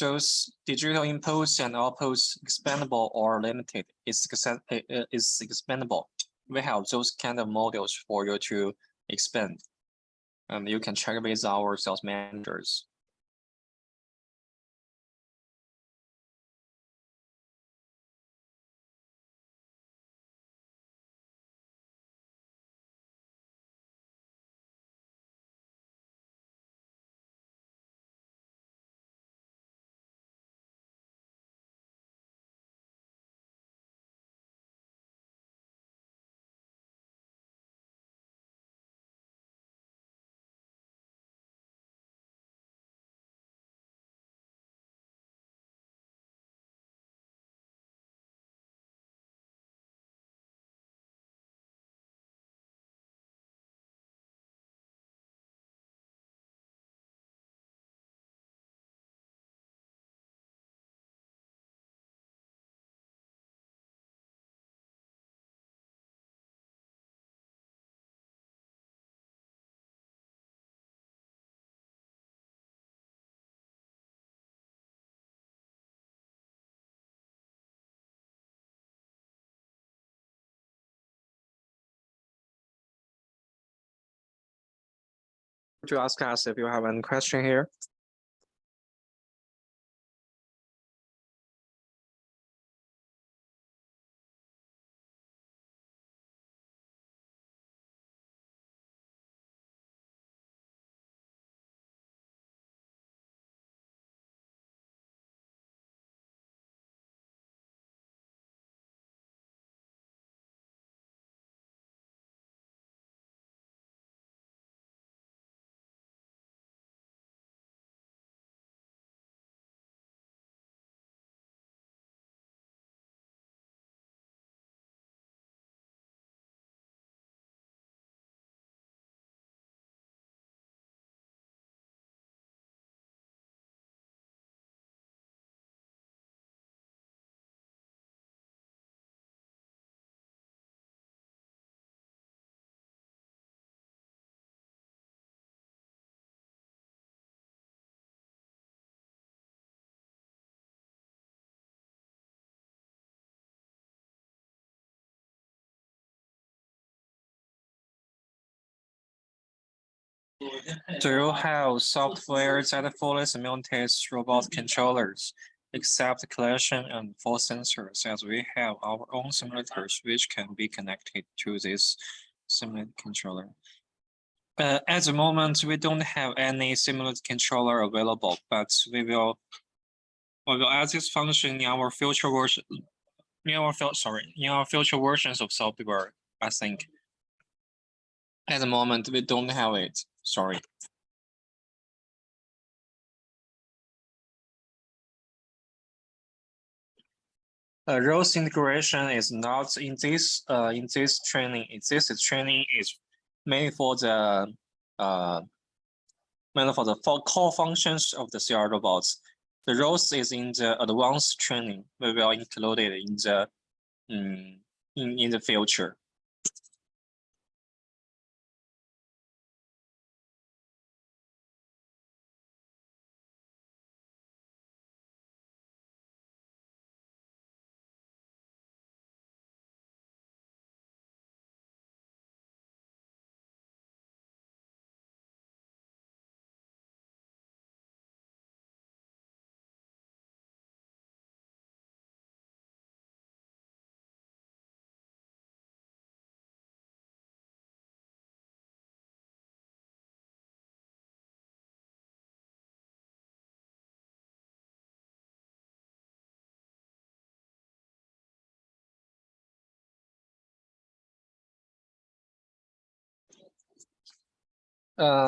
Those digital inputs and outputs expandable or limited is expandable. We have those kind of models for you to expand, and you can check with our sales managers. To ask us if you have any question here. Do you have software that fully simulates robot controllers, except collision and force sensors, as we have our own simulators which can be connected to this simulated controller? At the moment, we don't have any simulated controller available, but we will add this function in our future version. In our future versions of software, I think. At the moment, we don't have it. Sorry. Roles integration is not in this training. This training is mainly for the core functions of the CR robots. The roles is in the advanced training. We will include it in the future.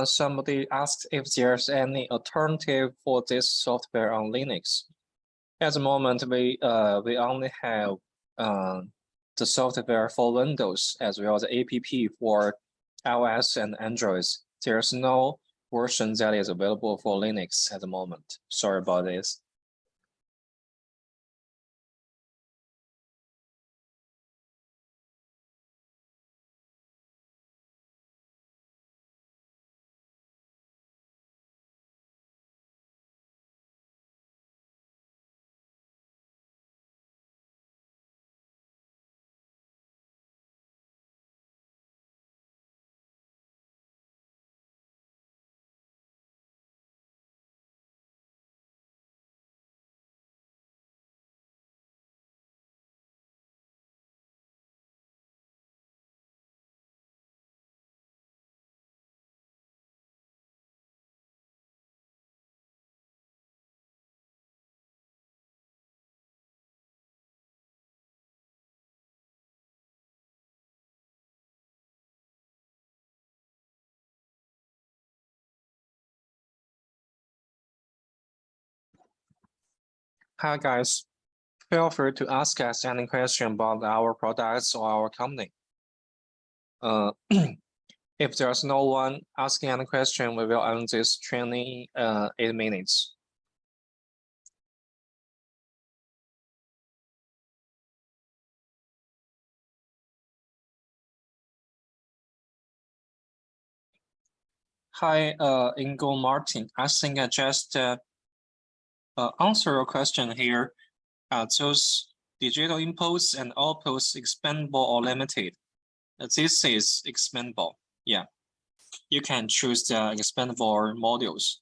somebody asked if there's any alternative for this software on Linux. At the moment, we only have the software for Windows as well as the app for iOS and Android. There's no version that is available for Linux at the moment. Sorry about this. Hi guys, feel free to ask us any question about our products or our company. If there's no one asking any question, we will end this training 8 minutes. Hi, Ingo Martin. I think I just answer your question here. Those digital inputs and outputs expandable or limited. This is expandable. Yeah, you can choose the expandable modules.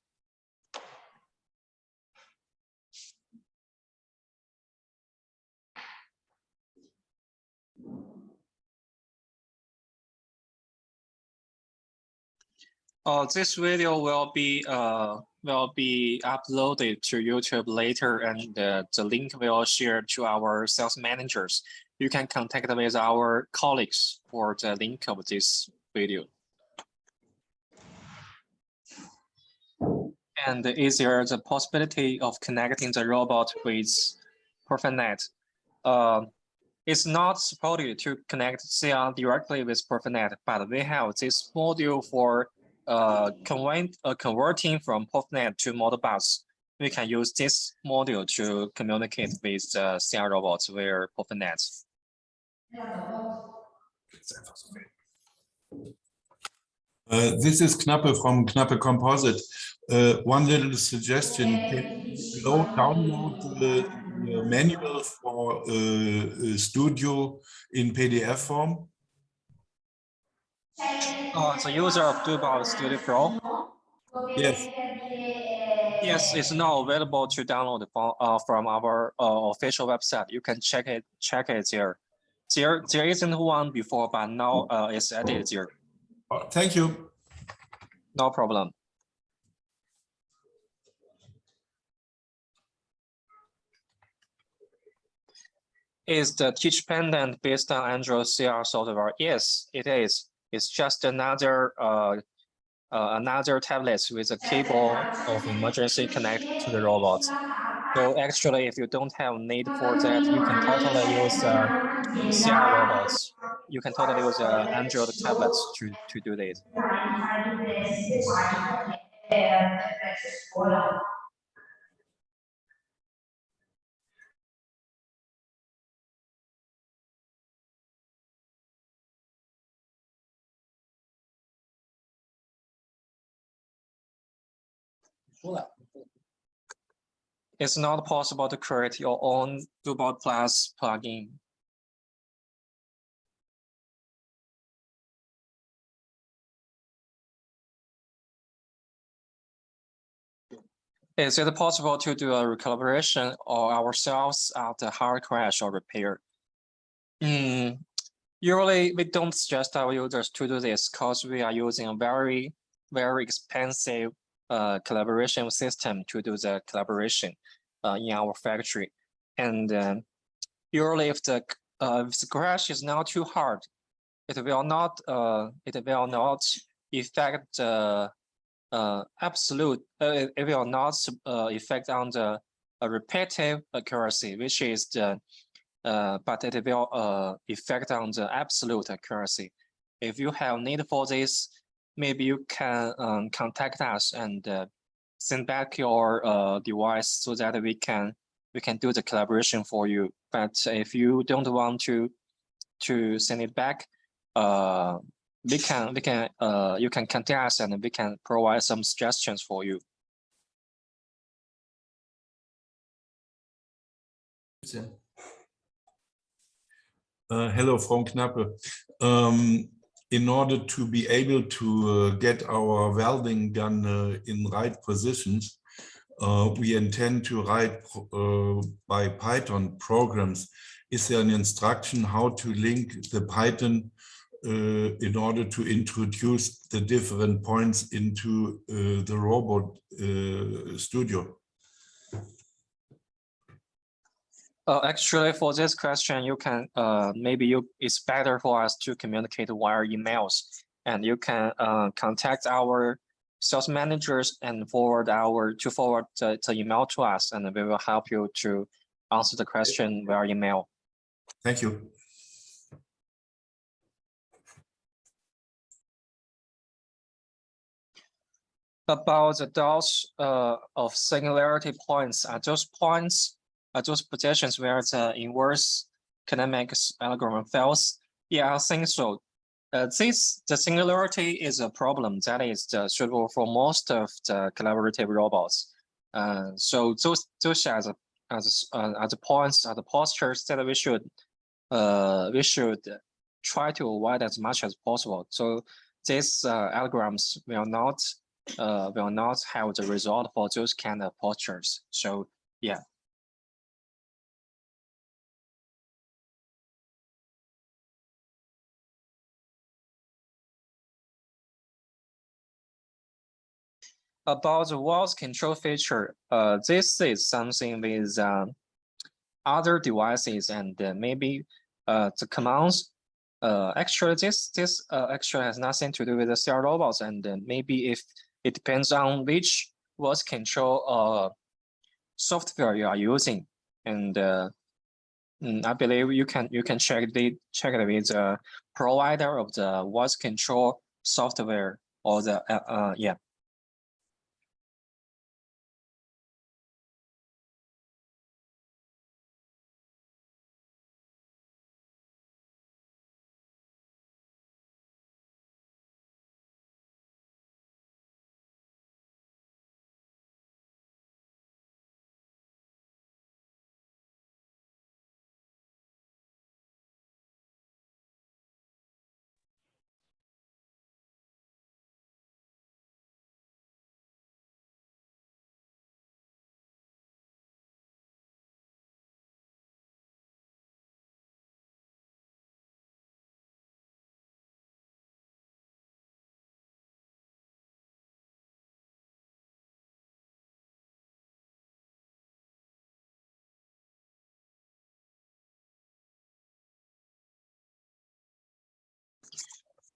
This video will be uploaded to YouTube later, and the link will share to our sales managers. You can contact with our colleagues for the link of this video. And is there the possibility of connecting the robot with PerfectNet? It's not supported to connect CR directly with PerfectNet, but we have this module for converting from PerfectNet to Modbus. We can use this module to communicate with CR robots via PerfectNet. This is Knappe from Knappe Composite. One little suggestion, download the manual for Studio in PDF form. The user of Doobot Studio Pro? Yes. Yes, it's now available to download from our official website. You can check it there. There isn't one before, but now it's added there. Thank you. No problem. Is the Teach Pendant based on Android CR software? Yes, it is. It's just another tablet with a cable of emergency connect to the robot. So actually, if you don't have need for that, you can totally use CR robots. You can totally use Android tablets to do this. It's not possible to create your own Doobot Plus plugin. Is it possible to do a recalibration or ourselves after hard crash or repair? Usually, we don't suggest our users to do this because we are using a very, very expensive collaboration system to do the collaboration in our factory. And usually, if the crash is not too hard, it will not affect absolute. It will not affect on the repetitive accuracy, which is the but it will affect on the absolute accuracy. If you have need for this, maybe you can contact us and send back your device so that we can do the collaboration for you. But if you don't want to send it back, you can contact us and we can provide some suggestions for you. Hello from Knappe. In order to be able to get our welding done in right positions, we intend to write by Python programs. Is there an instruction how to link the Python in order to introduce the different points into the robot studio? Actually, for this question, you can it's better for us to communicate via emails, and you can contact our sales managers and forward the email to us, and we will help you to answer the question via email. Thank you. About the dots of singularity points, are those positions where the inverse kinetics algorithm fails? Yeah, I think so. The singularity is a problem that is suitable for most of the collaborative robots. So those are the points, are the postures that we should try to avoid as much as possible. So these algorithms will not have the result for those kind of postures. So yeah. About the voice control feature, this is something with other devices and maybe the commands. Actually, this actually has nothing to do with the CR robots, and maybe if it depends on which voice control software you are using, and I believe you can check it with the provider of the voice control software or the yeah.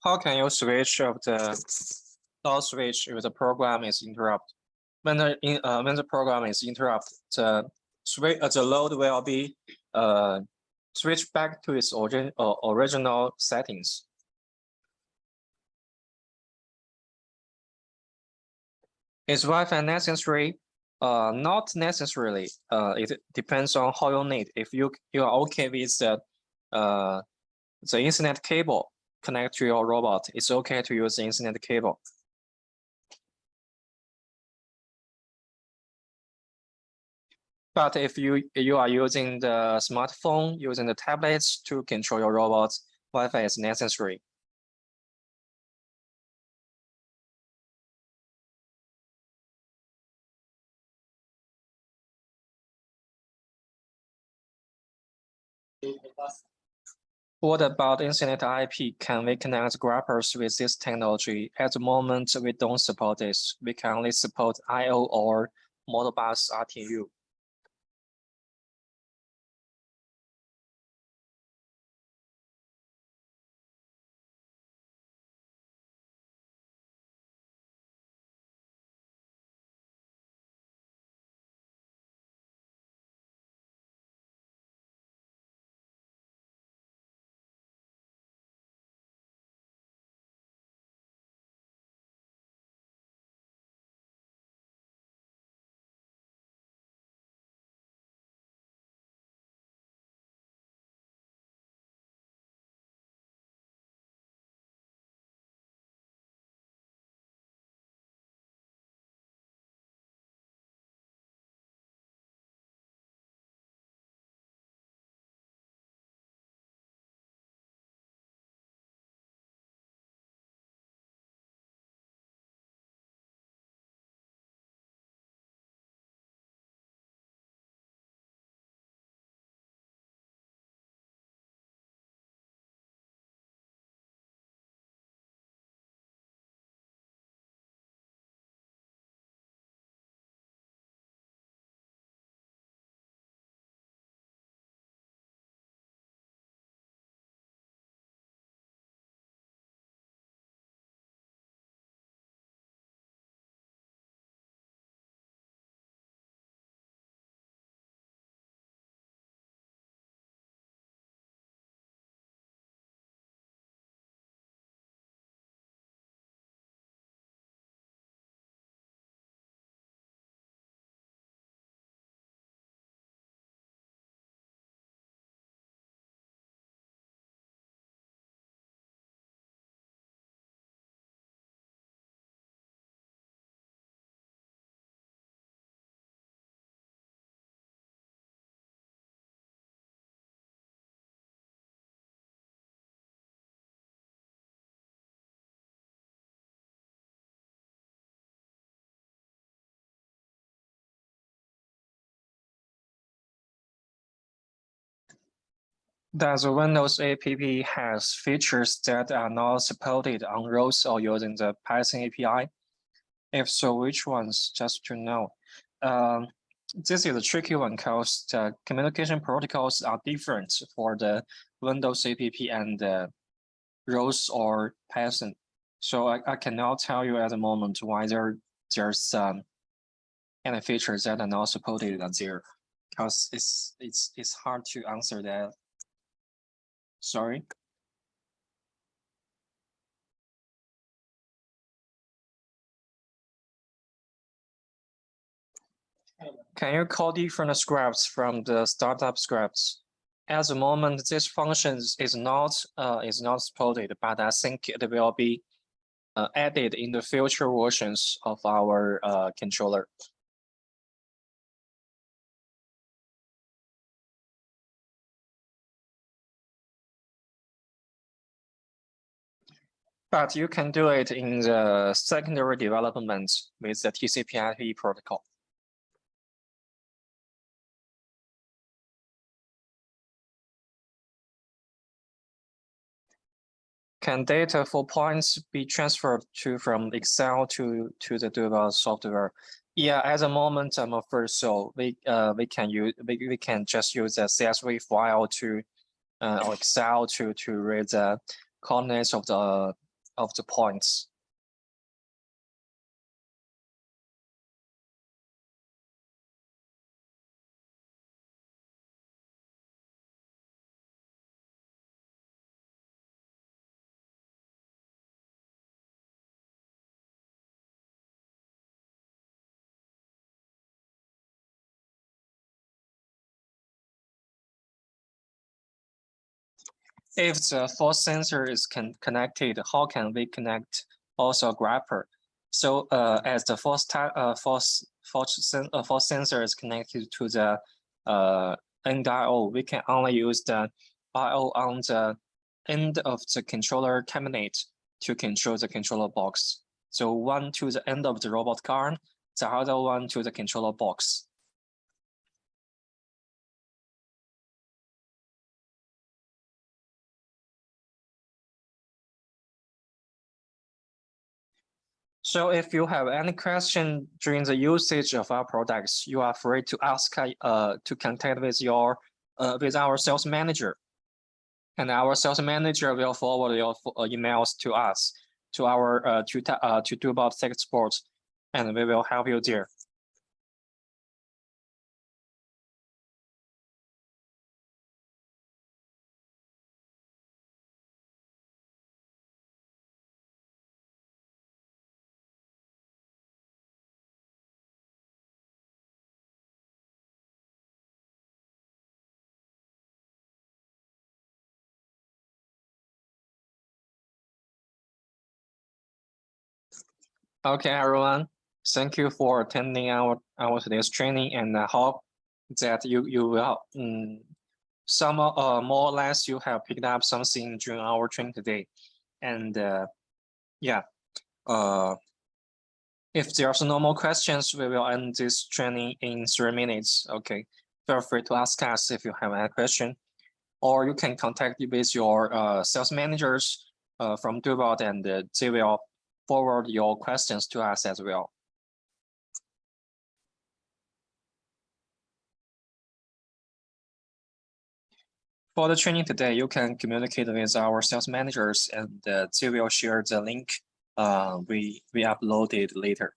How can you switch of the dot switch if the program is interrupted? When the program is interrupted, the load will be switched back to its original settings. Is Wi-Fi necessary? Not necessarily. It depends on how you need. If you are okay with the Ethernet cable connect to your robot, it's okay to use the Ethernet cable. But if you are using the smartphone, using the tablets to control your robots, Wi-Fi is necessary. What about Ethernet IP? Can we connect grappers with this technology? At the moment, we don't support this. We can only support I/O or Modbus RTU. Does Windows app has features that are not supported on ROS or using the Python API? If so, which ones? Just to know. This is a tricky one because the communication protocols are different for the Windows app and ROS or Python. So I cannot tell you at the moment whether there's any features that are not supported there, because it's hard to answer that. Sorry. Can you call different scripts from the startup scripts? At the moment, this function is not supported, but I think it will be added in the future versions of our controller. But you can do it in the secondary development with the TCP/IP protocol. Can data for points be transferred from Excel to the Duval software? Yeah, at the moment, I'm afraid so. We can just use a CSV file to or Excel to read the coordinates of the points. If the force sensor is connected, how can we connect also a grapper? So as the force sensor is connected to the NDIO, we can only use the IO on the end of the controller cabinet to control the controller box. So one to the end of the robot arm, the other one to the controller box. So if you have any question during the usage of our products, you are free to ask to contact with your with our sales manager, and our sales manager will forward your emails to us, to our to do about tech support, and we will help you there. Okay, everyone. Thank you for attending our today's training, and I hope that you will some more or less you have picked up something during our training today. And yeah, if there's no more questions, we will end this training in 3 minutes. Okay, feel free to ask us if you have any question, or you can contact with your sales managers from Duval, and they will forward your questions to us as well. For the training today, you can communicate with our sales managers, and they will share the link we uploaded later.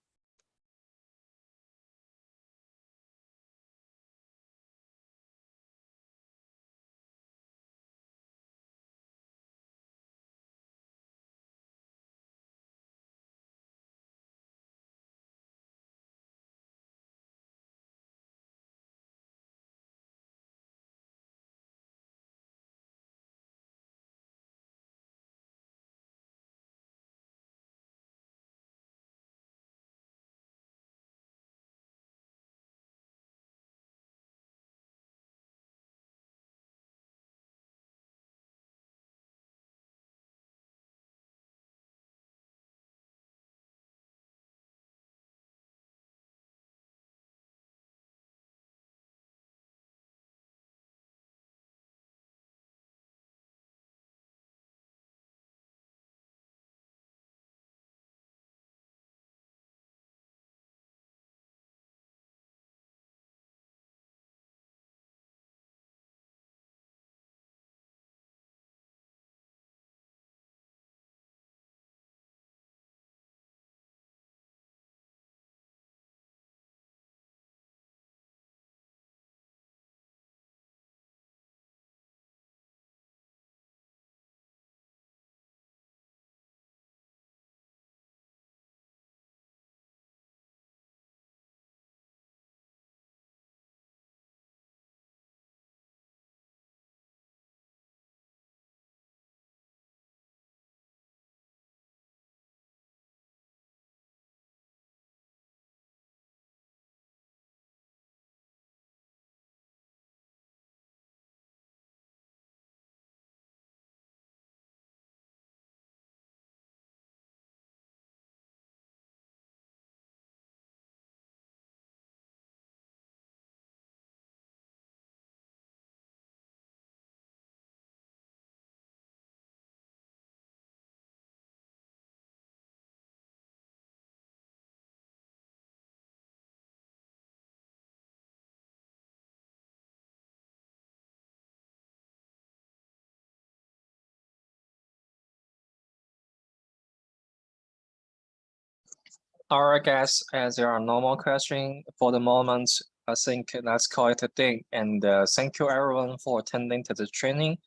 All right, guys, as there are no more questions for the moment, I think let's call it a day. And thank you everyone for attending to the training.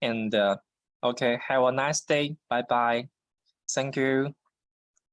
And okay, have a nice day. Bye bye. Thank you.